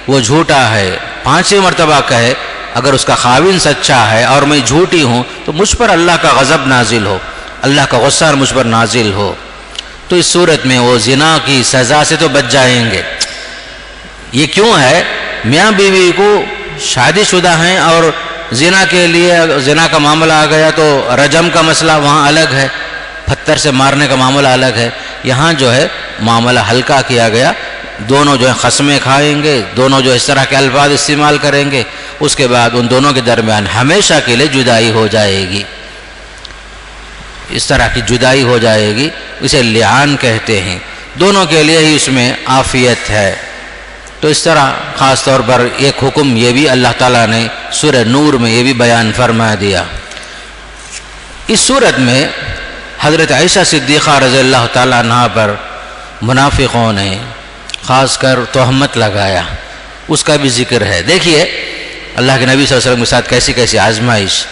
Speaker 4: وہ جھوٹا ہے، 5ویں مرتبہ کہے اگر اس کا خاوند سچا ہے اور میں جھوٹی ہوں تو مجھ پر اللہ کا غضب نازل ہو، اللہ کا غصہ مجھ پر نازل ہو، تو اس صورت میں وہ زنا کی سزا سے تو بچ جائیں گے۔ یہ کیوں ہے؟ میاں بیوی کو شادی شدہ ہیں اور زنا کے لیے زنا کا معاملہ آ گیا تو رجم کا مسئلہ وہاں الگ ہے، پتھر سے مارنے کا معاملہ الگ ہے، یہاں جو ہے معاملہ ہلکا کیا گیا، دونوں جو ہے قسمیں کھائیں گے، دونوں جو اس طرح کے الفاظ استعمال کریں گے، اس کے بعد ان دونوں کے درمیان ہمیشہ کے لیے جدائی ہو جائے گی، اس طرح کی جدائی ہو جائے گی، اسے لعان کہتے ہیں، دونوں کے لیے ہی اس میں عافیت ہے۔ تو اس طرح خاص طور پر ایک حکم یہ بھی اللہ تعالیٰ نے سورہ نور میں یہ بھی بیان فرما دیا۔ اس صورت میں حضرت عائشہ صدیقہ رضی اللہ تعالیٰ عنہ پر منافقوں نے خاص کر تہمت لگایا، اس کا بھی ذکر ہے۔ دیکھیے اللہ کے نبی صلی اللہ علیہ وسلم کے ساتھ کیسی کیسی آزمائش،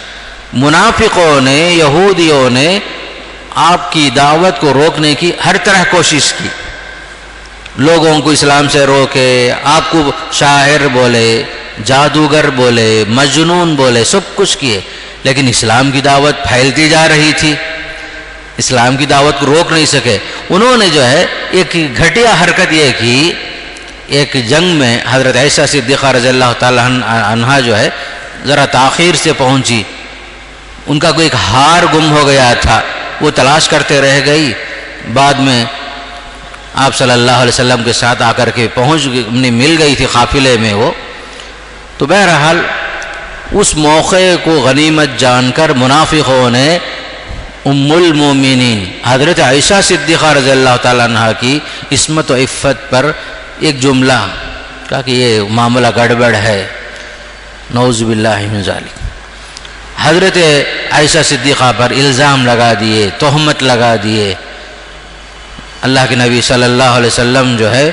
Speaker 4: منافقوں نے یہودیوں نے آپ کی دعوت کو روکنے کی ہر طرح کوشش کی، لوگوں کو اسلام سے روکے، آپ کو شاعر بولے، جادوگر بولے، مجنون بولے، سب کچھ کیے، لیکن اسلام کی دعوت پھیلتی جا رہی تھی، اسلام کی دعوت کو روک نہیں سکے۔ انہوں نے جو ہے ایک گھٹیا حرکت یہ کی، ایک جنگ میں حضرت عائشہ صدیقہ رضی اللہ تعالیٰ عنہا جو ہے ذرا تاخیر سے پہنچی، ان کا کوئی ایک ہار گم ہو گیا تھا، وہ تلاش کرتے رہ گئی، بعد میں آپ صلی اللہ علیہ وسلم کے ساتھ آ کر کے مل گئی تھی قافلے میں وہ، تو بہرحال اس موقع کو غنیمت جان کر منافقوں نے ام المومنین حضرت عائشہ صدیقہ رضی اللہ تعالیٰ عنہ کی عصمت و عفت پر ایک جملہ کہا کہ یہ معاملہ گڑبڑ ہے، نعوذ باللہ من ذالک، حضرت عائشہ صدیقہ پر الزام لگا دیے، تہمت لگا دیے۔ اللہ کے نبی صلی اللہ علیہ وسلم جو ہے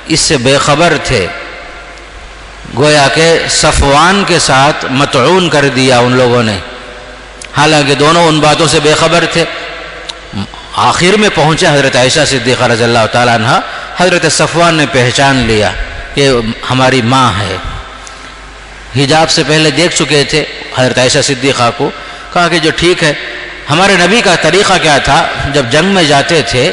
Speaker 4: اس سے بے خبر تھے، گویا کہ صفوان کے ساتھ مطعون کر دیا ان لوگوں نے، حالانکہ دونوں ان باتوں سے بے خبر تھے۔ آخر میں پہنچے حضرت عائشہ صدیقہ رضی اللہ تعالیٰ عنہ، حضرت صفوان نے پہچان لیا کہ ہماری ماں ہے، حجاب سے پہلے دیکھ چکے تھے حضرت عائشہ صدیقہ کو، کہا کہ جو ٹھیک ہے، ہمارے نبی کا طریقہ کیا تھا، جب جنگ میں جاتے تھے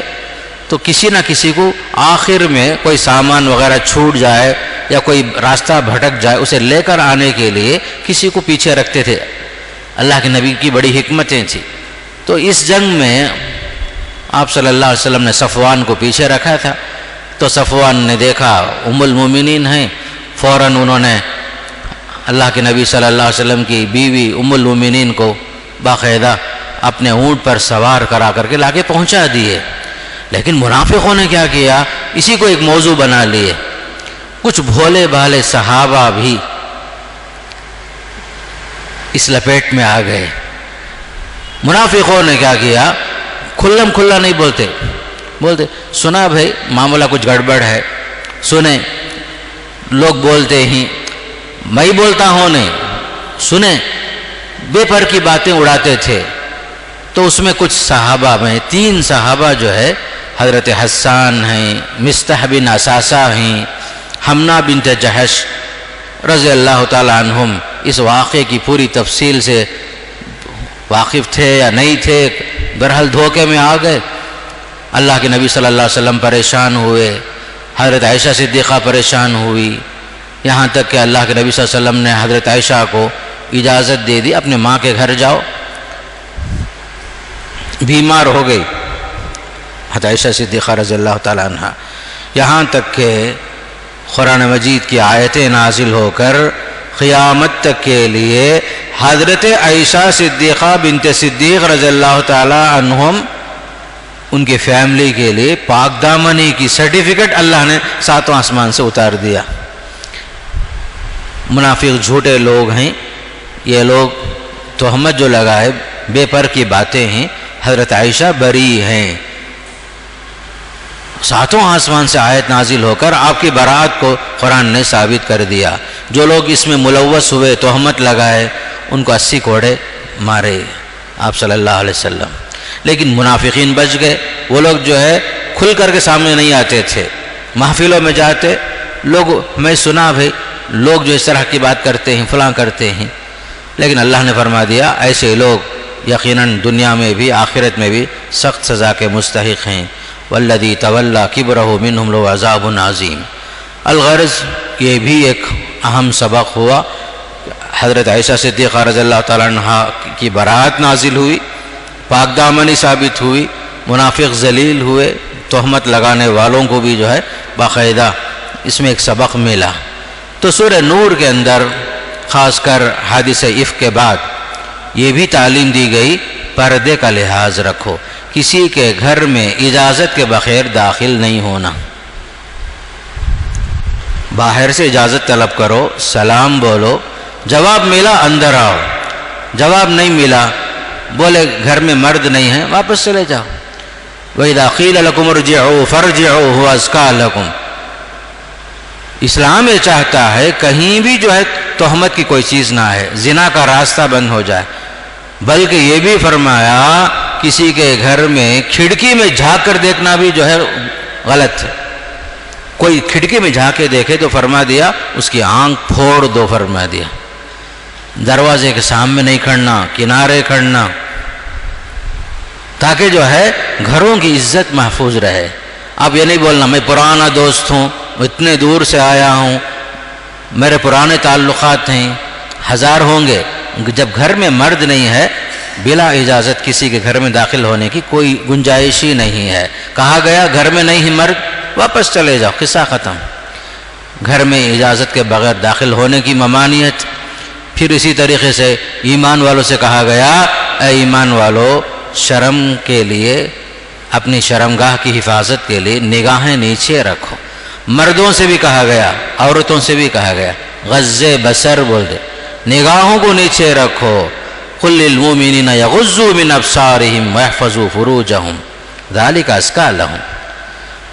Speaker 4: تو کسی نہ کسی کو آخر میں کوئی سامان وغیرہ چھوٹ جائے یا کوئی راستہ بھٹک جائے، اسے لے کر آنے کے لیے کسی کو پیچھے رکھتے تھے، اللہ کے نبی کی بڑی حکمتیں تھیں۔ تو اس جنگ میں آپ صلی اللہ علیہ وسلم نے صفوان کو پیچھے رکھا تھا، تو صفوان نے دیکھا ام المومنین ہیں، فوراً انہوں نے اللہ کے نبی صلی اللہ علیہ وسلم کی بیوی ام المومنین کو باقاعدہ اپنے اونٹ پر سوار کرا کر کے لا کے پہنچا دیے۔ لیکن منافقوں نے کیا کیا، اسی کو ایک موضوع بنا لیے۔ کچھ بھولے بھالے صحابہ بھی اس لپیٹ میں آ گئے۔ منافقوں نے کیا کیا، کھلم کھلا نہیں بولتے سنا بھائی معاملہ کچھ گڑبڑ ہے، سنیں لوگ بولتے ہی میں ہی بولتا ہوں نہیں، سنیں بے پر کی باتیں اڑاتے تھے۔ تو اس میں کچھ صحابہ میں 3 صحابہ جو ہے حضرت حسان ہیں، مستح بن اساسہ ہیں، حمنہ بنت جہش رضی اللہ تعالی عنہم اس واقعے کی پوری تفصیل سے واقف تھے یا نہیں تھے، برحال دھوکے میں آ گئے۔ اللہ کے نبی صلی اللہ علیہ وسلم پریشان ہوئے، حضرت عائشہ صدیقہ پریشان ہوئی، یہاں تک کہ اللہ کے نبی صلی اللہ علیہ وسلم نے حضرت عائشہ کو اجازت دے دی اپنے ماں کے گھر جاؤ، بیمار ہو گئی حضرت عائشہ صدیقہ رضی اللہ تعالیٰ عنہ، یہاں تک کہ قرآن مجید کی آیتیں نازل ہو کر قیامت تک کے لیے حضرت عائشہ صدیقہ بنت صدیق رضی اللہ تعالیٰ عنہم ان کی فیملی کے لیے پاک دامنی کی سرٹیفکیٹ اللہ نے 7واں آسمان سے اتار دیا۔ منافق جھوٹے لوگ ہیں یہ لوگ، تہمت جو لگائے بے پر کی باتیں ہیں، حضرت عائشہ بری ہیں۔ 7واں آسمان سے آیت نازل ہو کر آپ کی برات کو قرآن نے ثابت کر دیا۔ جو لوگ اس میں ملوث ہوئے، تہمت لگائے، ان کو 80 کوڑے مارے آپ صلی اللہ علیہ وسلم۔ لیکن منافقین بچ گئے، وہ لوگ جو ہے کھل کر کے سامنے نہیں آتے تھے، محفلوں میں جاتے لوگ، میں سنا بھائی لوگ جو اس طرح کی بات کرتے ہیں فلاں کرتے ہیں، لیکن اللہ نے فرما دیا ایسے لوگ یقیناً دنیا میں بھی آخرت میں بھی سخت سزا کے مستحق ہیں۔ والذی تولی کبرہ منہم لہ عذاب عظیم۔ الغرض یہ بھی ایک اہم سبق ہوا، حضرت عائشہ صدیقہ رضی اللہ تعالیٰ عنہ کی برات نازل ہوئی، پاک دامنی ثابت ہوئی، منافق ذلیل ہوئے، تہمت لگانے والوں کو بھی جو ہے باقاعدہ اس میں ایک سبق ملا۔ تو سورہ نور کے اندر خاص کر حادثہ افک کے بعد یہ بھی تعلیم دی گئی پردے کا لحاظ رکھو، کسی کے گھر میں اجازت کے بغیر داخل نہیں ہونا، باہر سے اجازت طلب کرو، سلام بولو، جواب ملا اندر آؤ، جواب نہیں ملا بولے گھر میں مرد نہیں ہے واپس چلے جاؤ۔ وَإِذَا قِيلَ لَكُمُ ارْجِعُوا فَارْجِعُوا هُوَ أَزْكَىٰ لَكُمْ۔ اسلام یہ چاہتا ہے کہیں بھی جو ہے تہمت کی کوئی چیز نہ ہے، زنا کا راستہ بند ہو جائے، بلکہ یہ بھی فرمایا کسی کے گھر میں کھڑکی میں جھانک کر دیکھنا بھی جو ہے غلط ہے۔ کوئی کھڑکی میں جھانک کے دیکھے تو فرما دیا اس کی آنکھ پھوڑ دو، فرما دیا۔ دروازے کے سامنے نہیں کھڑنا، کنارے کھڑنا، تاکہ جو ہے گھروں کی عزت محفوظ رہے۔ اب یہ نہیں بولنا میں پرانا دوست ہوں، اتنے دور سے آیا ہوں، میرے پرانے تعلقات ہیں، 1000 ہوں گے، جب گھر میں مرد نہیں ہے بلا اجازت کسی کے گھر میں داخل ہونے کی کوئی گنجائش ہی نہیں ہے۔ کہا گیا گھر میں نہیں ہے مرد واپس چلے جاؤ، قصہ ختم۔ گھر میں اجازت کے بغیر داخل ہونے کی ممانعت۔ پھر اسی طریقے سے ایمان والوں سے کہا گیا اے ایمان والو، شرم کے لیے، اپنی شرمگاہ کی حفاظت کے لیے نگاہیں نیچے رکھو۔ مردوں سے بھی کہا گیا، عورتوں سے بھی کہا گیا، غض بصر بول دے، نگاہوں کو نیچے رکھو۔ قل للمؤمنین یغضوا من ابصارہم ویحفظوا فروجہم ذلک ازکی لہم۔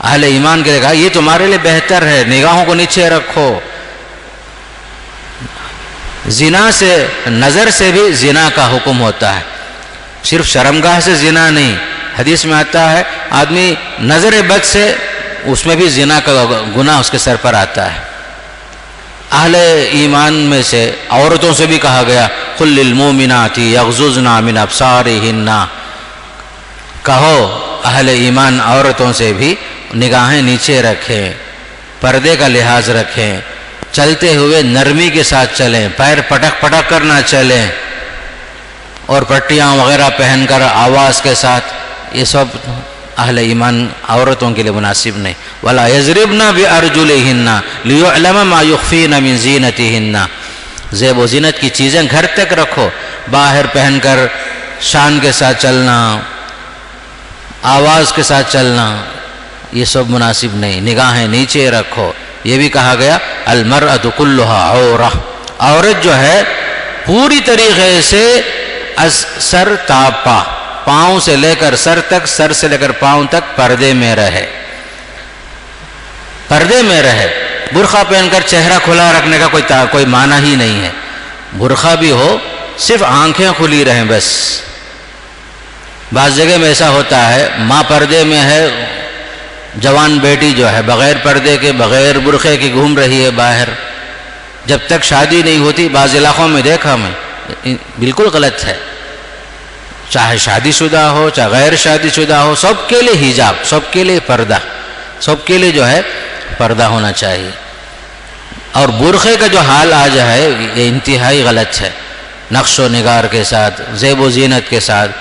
Speaker 4: اہل ایمان کے لیے کہا یہ تمہارے لیے بہتر ہے، نگاہوں کو نیچے رکھو۔ زنا سے، نظر سے بھی زنا کا حکم ہوتا ہے، صرف شرمگاہ سے زنا نہیں۔ حدیث میں آتا ہے آدمی نظر بد سے، اس میں بھی زنا کا گناہ اس کے سر پر آتا ہے۔ اہل ایمان میں سے عورتوں سے بھی کہا گیا قل للمؤمنات یغضضن من ابصارہن، کہو اہل ایمان عورتوں سے بھی نگاہیں نیچے رکھیں، پردے کا لحاظ رکھیں، چلتے ہوئے نرمی کے ساتھ چلیں، پیر پٹک پٹک کر نہ چلیں، اور پٹیاں وغیرہ پہن کر آواز کے ساتھ، یہ سب اہل ایمان عورتوں کے لیے مناسب نہیں. ولا یضربن بارجلہن لیعلم ما یخفین من زینتہن. زیب و زینت کی چیزیں گھر تک رکھو، باہر پہن کر شان کے ساتھ چلنا، آواز کے ساتھ چلنا، یہ سب مناسب نہیں. نگاہیں نیچے رکھو. یہ بھی کہا گیا المرأۃ کلھا عورہ، عورت جو ہے پوری طریقے سے سر تا پا، پاؤں سے لے کر سر تک، سر سے لے کر پاؤں تک پردے میں رہے، پردے میں رہے. برقع پہن کر چہرہ کھلا رکھنے کا کوئی معنی ہی نہیں ہے. برقع بھی ہو، صرف آنکھیں کھلی رہیں بس. بعض جگہ میں ایسا ہوتا ہے ماں پردے میں ہے، جوان بیٹی جو ہے بغیر پردے کے، بغیر برقعے کے گھوم رہی ہے باہر، جب تک شادی نہیں ہوتی. بعض علاقوں میں دیکھا میں، بالکل غلط ہے. چاہے شادی شدہ ہو چاہے غیر شادی شدہ ہو، سب کے لیے حجاب، سب کے لیے پردہ، سب کے لیے جو ہے پردہ ہونا چاہیے. اور برقعے کا جو حال آج ہے یہ انتہائی غلط ہے، نقش و نگار کے ساتھ، زیب و زینت کے ساتھ.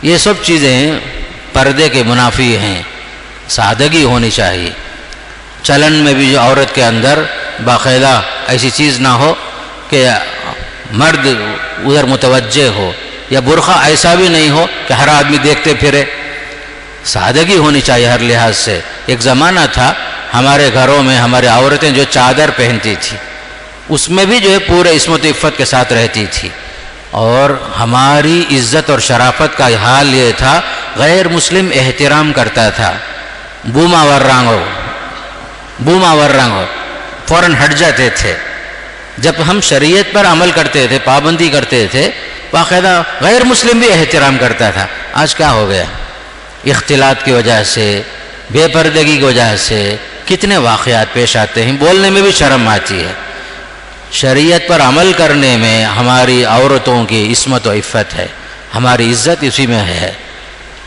Speaker 4: یہ سب چیزیں پردے کے منافی ہیں. سادگی ہونی چاہیے. چلن میں بھی جو عورت کے اندر باقاعدہ ایسی چیز نہ ہو کہ مرد ادھر متوجہ ہو، یا برقع ایسا بھی نہیں ہو کہ ہر آدمی دیکھتے پھرے. سادگی ہونی چاہیے ہر لحاظ سے. ایک زمانہ تھا ہمارے گھروں میں ہمارے عورتیں جو چادر پہنتی تھی اس میں بھی جو ہے پورے عصمت و عفت کے ساتھ رہتی تھی. اور ہماری عزت اور شرافت کا حال یہ تھا، غیر مسلم احترام کرتا تھا. بوما ورانگو فوراً ہٹ جاتے تھے. جب ہم شریعت پر عمل کرتے تھے، پابندی کرتے تھے، باقاعدہ غیر مسلم بھی احترام کرتا تھا. آج کیا ہو گیا؟ اختلاط کی وجہ سے، بے پردگی کی وجہ سے کتنے واقعات پیش آتے ہیں. بولنے میں بھی شرم آتی ہے. شریعت پر عمل کرنے میں ہماری عورتوں کی عصمت و عفت ہے، ہماری عزت اسی میں ہے.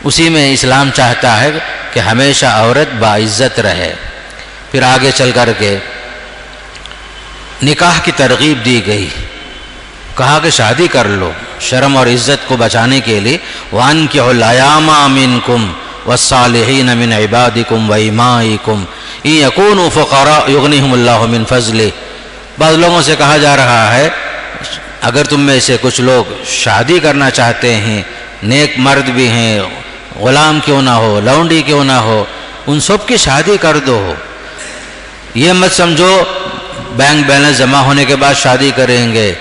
Speaker 4: اسی میں اسلام چاہتا ہے کہ ہمیشہ عورت باعزت رہے. پھر آگے چل کر کے نکاح کی ترغیب دی گئی. کہا کہ شادی کر لو شرم اور عزت کو بچانے کے لیے. وَأَنكِحُوا الْأَيَامَ مِنكُمْ وَالصَّالِحِينَ مِنْ عِبَادِكُمْ وَإِمَائِكُمْ إِنْ يَكُونُوا فُقَرَاءَ يُغْنِهُمُ اللَّهُ مِنْ فَضْلِهِ. بعض لوگوں سے کہا جا رہا ہے اگر تم میں سے کچھ لوگ شادی کرنا چاہتے ہیں، نیک مرد بھی ہیں، غلام کیوں نہ ہو، لونڈی کیوں نہ ہو، ان سب کی شادی کر دو. یہ مت سمجھو بینک بیلنس جمع ہونے کے بعد شادی کریں گے.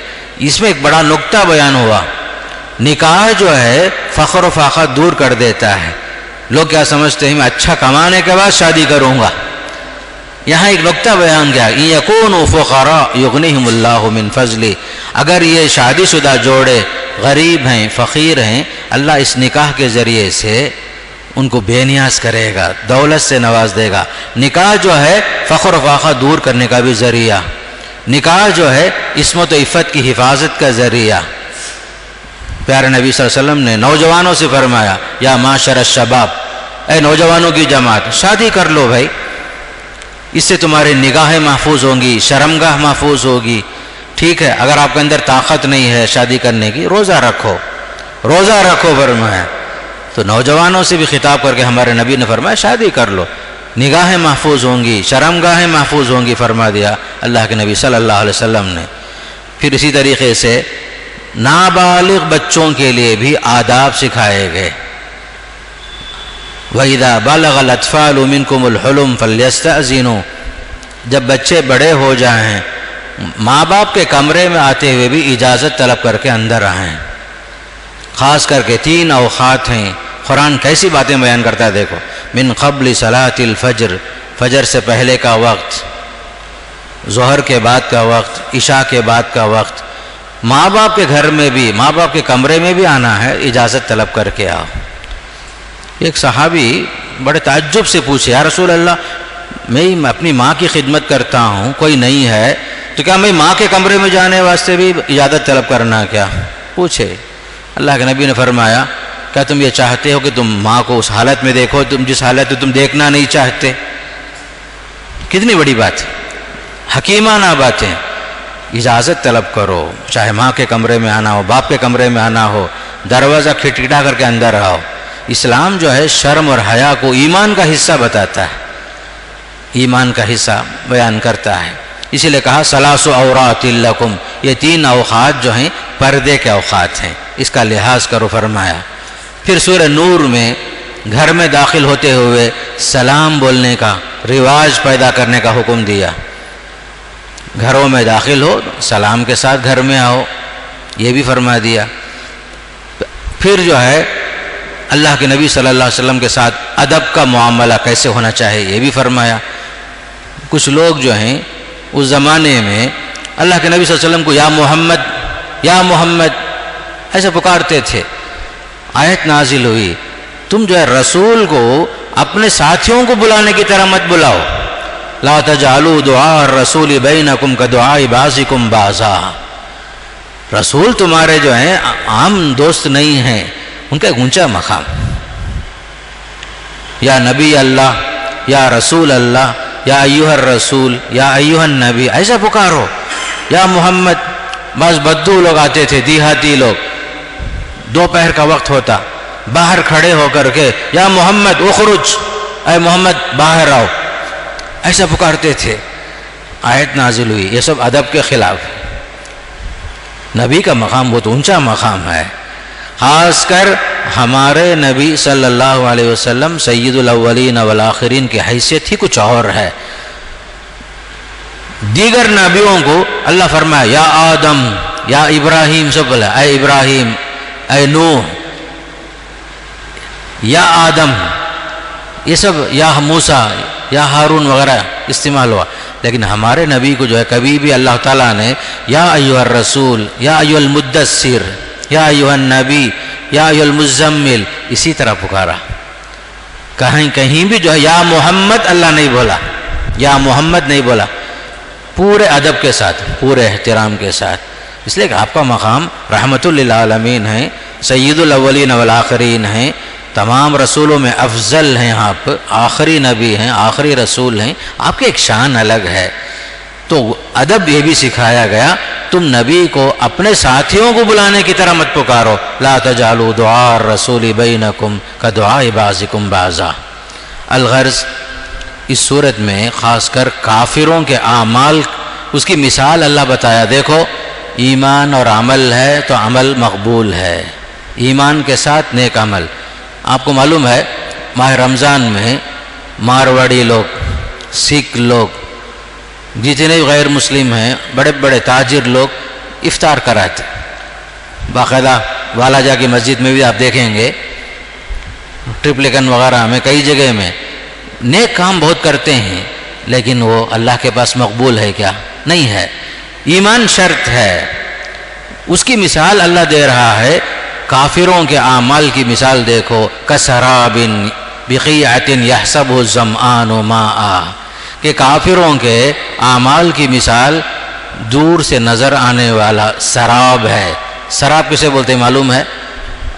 Speaker 4: اس میں ایک بڑا نقطہ بیان ہوا. نکاح جو ہے فخر و فاقہ دور کر دیتا ہے. لوگ کیا سمجھتے ہیں میں اچھا کمانے کے بعد شادی کروں گا. یہاں ایک نقطہ بیان کیا، إِن يَكُونُوا فُقَرَاءَ يُغْنِهِمُ اللَّهُ مِنْ فَضْلِهِ. اگر یہ شادی شدہ جوڑے غریب ہیں، فقیر ہیں، اللہ اس نکاح کے ذریعے سے ان کو بے نیاز کرے گا، دولت سے نواز دے گا. نکاح جو ہے فخر و فاقہ دور کرنے کا بھی ذریعہ. نکاح جو ہے عصمت و عفت کی حفاظت کا ذریعہ. پیارے نبی صلی اللہ علیہ وسلم نے نوجوانوں سے فرمایا یا معاشر الشباب، اے نوجوانوں کی جماعت شادی کر لو بھائی، اس سے تمہاری نگاہیں محفوظ ہوں گی، شرمگاہ محفوظ ہوگی. ٹھیک ہے اگر آپ کے اندر طاقت نہیں ہے شادی کرنے کی، روزہ رکھو، روزہ رکھو فرمایا. تو نوجوانوں سے بھی خطاب کر کے ہمارے نبی نے فرمایا شادی کر لو، نگاہیں محفوظ ہوں گی، شرمگاہیں محفوظ ہوں گی فرما دیا اللہ کے نبی صلی اللہ علیہ وسلم نے. پھر اسی طریقے سے نابالغ بچوں کے لیے بھی آداب سکھائے گئے. وَإِذَا بَلَغَ الْأَطْفَالُ مِنْكُمُ الْحُلُمَ فَلْيَسْتَأْذِنُوا. جب بچے بڑے ہو جائیں ماں باپ کے کمرے میں آتے ہوئے بھی اجازت طلب کر کے اندر آئیں. خاص کر کے 3 اوقات ہیں. قرآن کیسی باتیں بیان کرتا ہے دیکھو. من قبل صلاۃ الفجر، فجر سے پہلے کا وقت، ظہر کے بعد کا وقت، عشاء کے بعد کا وقت. ماں باپ کے گھر میں بھی، ماں باپ کے کمرے میں بھی آنا ہے، اجازت طلب کر کے آؤ. ایک صحابی بڑے تعجب سے پوچھے یا رسول اللہ میں اپنی ماں کی خدمت کرتا ہوں، کوئی نہیں ہے تو کیا میں ماں کے کمرے میں جانے واسطے بھی اجازت طلب کرنا کیا؟ پوچھے. اللہ کے نبی نے فرمایا کیا تم یہ چاہتے ہو کہ تم ماں کو اس حالت میں دیکھو تم جس حالت میں تم دیکھنا نہیں چاہتے؟ کتنی بڑی بات ہے، حکیمانہ باتیں. اجازت طلب کرو، چاہے ماں کے کمرے میں آنا ہو، باپ کے کمرے میں آنا ہو، دروازہ کھٹکھٹا کر کے اندر آؤ. اسلام جو ہے شرم اور حیا کو ایمان کا حصہ بتاتا ہے، ایمان کا حصہ بیان کرتا ہے. اسی لیے کہا ثلاث عورات لکم، یہ 3 اوقات جو ہیں پردے کے اوقات ہیں، اس کا لحاظ کرو فرمایا. پھر سورہ نور میں گھر میں داخل ہوتے ہوئے سلام بولنے کا رواج پیدا کرنے کا حکم دیا. گھروں میں داخل ہو سلام کے ساتھ گھر میں آؤ، یہ بھی فرما دیا. پھر جو ہے اللہ کے نبی صلی اللہ علیہ وسلم کے ساتھ ادب کا معاملہ کیسے ہونا چاہے یہ بھی فرمایا. کچھ لوگ جو ہیں اس زمانے میں اللہ کے نبی صلی اللہ علیہ وسلم کو یا محمد یا محمد ایسے پکارتے تھے. آیت نازل ہوئی تم جو ہے رسول کو اپنے ساتھیوں کو بلانے کی طرح مت بلاؤ. لا تجعلوا دعاء الرسول بینکم کدعاء بعضکم بعضا. رسول تمہارے جو ہیں عام دوست نہیں ہیں، ان کا ایک اونچا مقام. یا نبی اللہ، یا رسول اللہ، یا ایھا الرسول، یا ایھا النبی، ایسا پکارو. یا محمد. بعض بدو لوگ آتے تھے، دیہاتی لوگ، دوپہر کا وقت ہوتا، باہر کھڑے ہو کر کے یا محمد اخرج، اے محمد باہر آؤ، ایسا پکارتے تھے. آیت نازل ہوئی یہ سب ادب کے خلاف. نبی کا مقام بہت اونچا مقام ہے. خاص کر ہمارے نبی صلی اللہ علیہ وسلم سید الاولین والآخرین کی حیثیت ہی کچھ اور ہے. دیگر نبیوں کو اللہ فرمایا یا آدم، یا ابراہیم، سب بولا اے ابراہیم، اے نوح، یا آدم، یہ سب یا موسیٰ یا ہارون وغیرہ استعمال ہوا. لیکن ہمارے نبی کو جو ہے کبھی بھی اللہ تعالیٰ نے یا ایھا الرسول، یا ایھا المدثر، یا ایھا النبی، یا ایھا المزمل اسی طرح پکارا. کہیں بھی جو ہے یا محمد اللہ نہیں بولا، یا محمد نہیں بولا، پورے ادب کے ساتھ، پورے احترام کے ساتھ. اس لیے کہ آپ کا مقام رحمت للعالمین ہے، سید الاولین والآخرین ہیں، تمام رسولوں میں افضل ہیں آپ، آخری نبی ہیں، آخری رسول ہیں، آپ کی ایک شان الگ ہے. تو ادب یہ بھی سکھایا گیا تم نبی کو اپنے ساتھیوں کو بلانے کی طرح مت پکارو. لا تجعلوا دعاء الرسول بینکم کدعاء بعضکم بعضا. الغرض اس صورت میں خاص کر کافروں کے اعمال اس کی مثال اللہ بتایا. دیکھو ایمان اور عمل ہے تو عمل مقبول ہے، ایمان کے ساتھ نیک عمل. آپ کو معلوم ہے ماہ رمضان میں مارواڑی لوگ، سکھ لوگ، جتنے غیر مسلم ہیں، بڑے بڑے تاجر لوگ افطار کراتے. باقاعدہ والاجا کی مسجد میں بھی آپ دیکھیں گے، ٹرپلیکن وغیرہ میں، کئی جگہ میں نیک کام بہت کرتے ہیں، لیکن وہ اللہ کے پاس مقبول ہے کیا؟ نہیں ہے. ایمان شرط ہے. اس کی مثال اللہ دے رہا ہے. کافروں کے اعمال کی مثال دیکھو، کسراب بقیعۃ یحسبہ الظمآن ماء، کہ کافروں کے اعمال کی مثال دور سے نظر آنے والا سراب ہے. سراب کسے بولتے ہیں معلوم ہے؟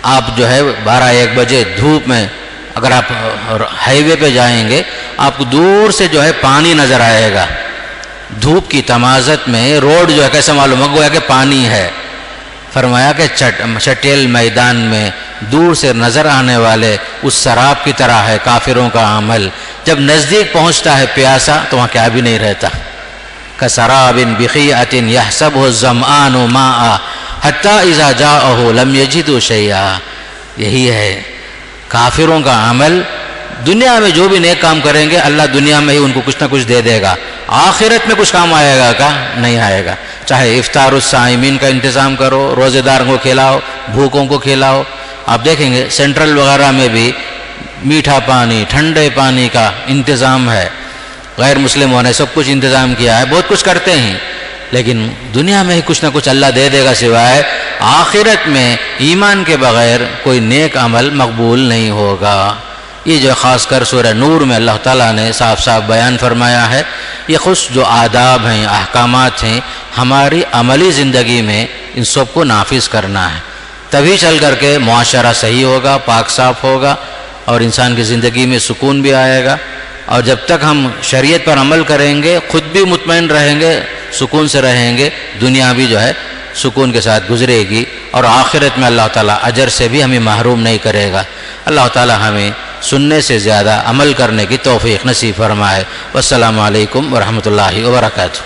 Speaker 4: آپ جو ہے 12-1 بجے دھوپ میں اگر آپ ہائی وے پہ جائیں گے، آپ کو دور سے جو ہے پانی نظر آئے گا. دھوپ کی تمازت میں روڈ جو ہے کیسا معلوم ہے؟ گویا کہ پانی ہے. فرمایا کہ چٹیل میدان میں دور سے نظر آنے والے اس سراب کی طرح ہے کافروں کا عمل. جب نزدیک پہنچتا ہے پیاسا تو وہاں کیا بھی نہیں رہتا. کسراب بقیعۃ یحسبہ الظمآن ماء حتی اذا جاءہ لم یجدہ شیئا. یہی ہے کافروں کا عمل. دنیا میں جو بھی نیک کام کریں گے اللہ دنیا میں ہی ان کو کچھ نہ کچھ دے دے گا. آخرت میں کچھ کام آئے گا کیا؟ نہیں آئے گا. چاہے افطار الصائمین کا انتظام کرو، روزے داروں کو کھلاؤ، بھوکوں کو کھلاؤ. آپ دیکھیں گے سینٹرل وغیرہ میں بھی میٹھا پانی، ٹھنڈے پانی کا انتظام ہے. غیر مسلموں نے سب کچھ انتظام کیا ہے، بہت کچھ کرتے ہیں، لیکن دنیا میں ہی کچھ نہ کچھ اللہ دے دے گا. سوائے آخرت میں ایمان کے بغیر کوئی نیک عمل مقبول نہیں ہوگا. یہ جو خاص کر سورہ نور میں اللہ تعالیٰ نے صاف صاف بیان فرمایا ہے. یہ خود جو آداب ہیں، احکامات ہیں، ہماری عملی زندگی میں ان سب کو نافذ کرنا ہے. تبھی چل کر کے معاشرہ صحیح ہوگا، پاک صاف ہوگا، اور انسان کی زندگی میں سکون بھی آئے گا. اور جب تک ہم شریعت پر عمل کریں گے، خود بھی مطمئن رہیں گے، سکون سے رہیں گے، دنیا بھی جو ہے سکون کے ساتھ گزرے گی، اور آخرت میں اللہ تعالیٰ اجر سے بھی ہمیں محروم نہیں کرے گا. اللہ تعالی ہمیں سننے سے زیادہ عمل کرنے کی توفیق نصیب فرمائے۔ والسلام علیکم ورحمۃ اللہ وبرکاتہ۔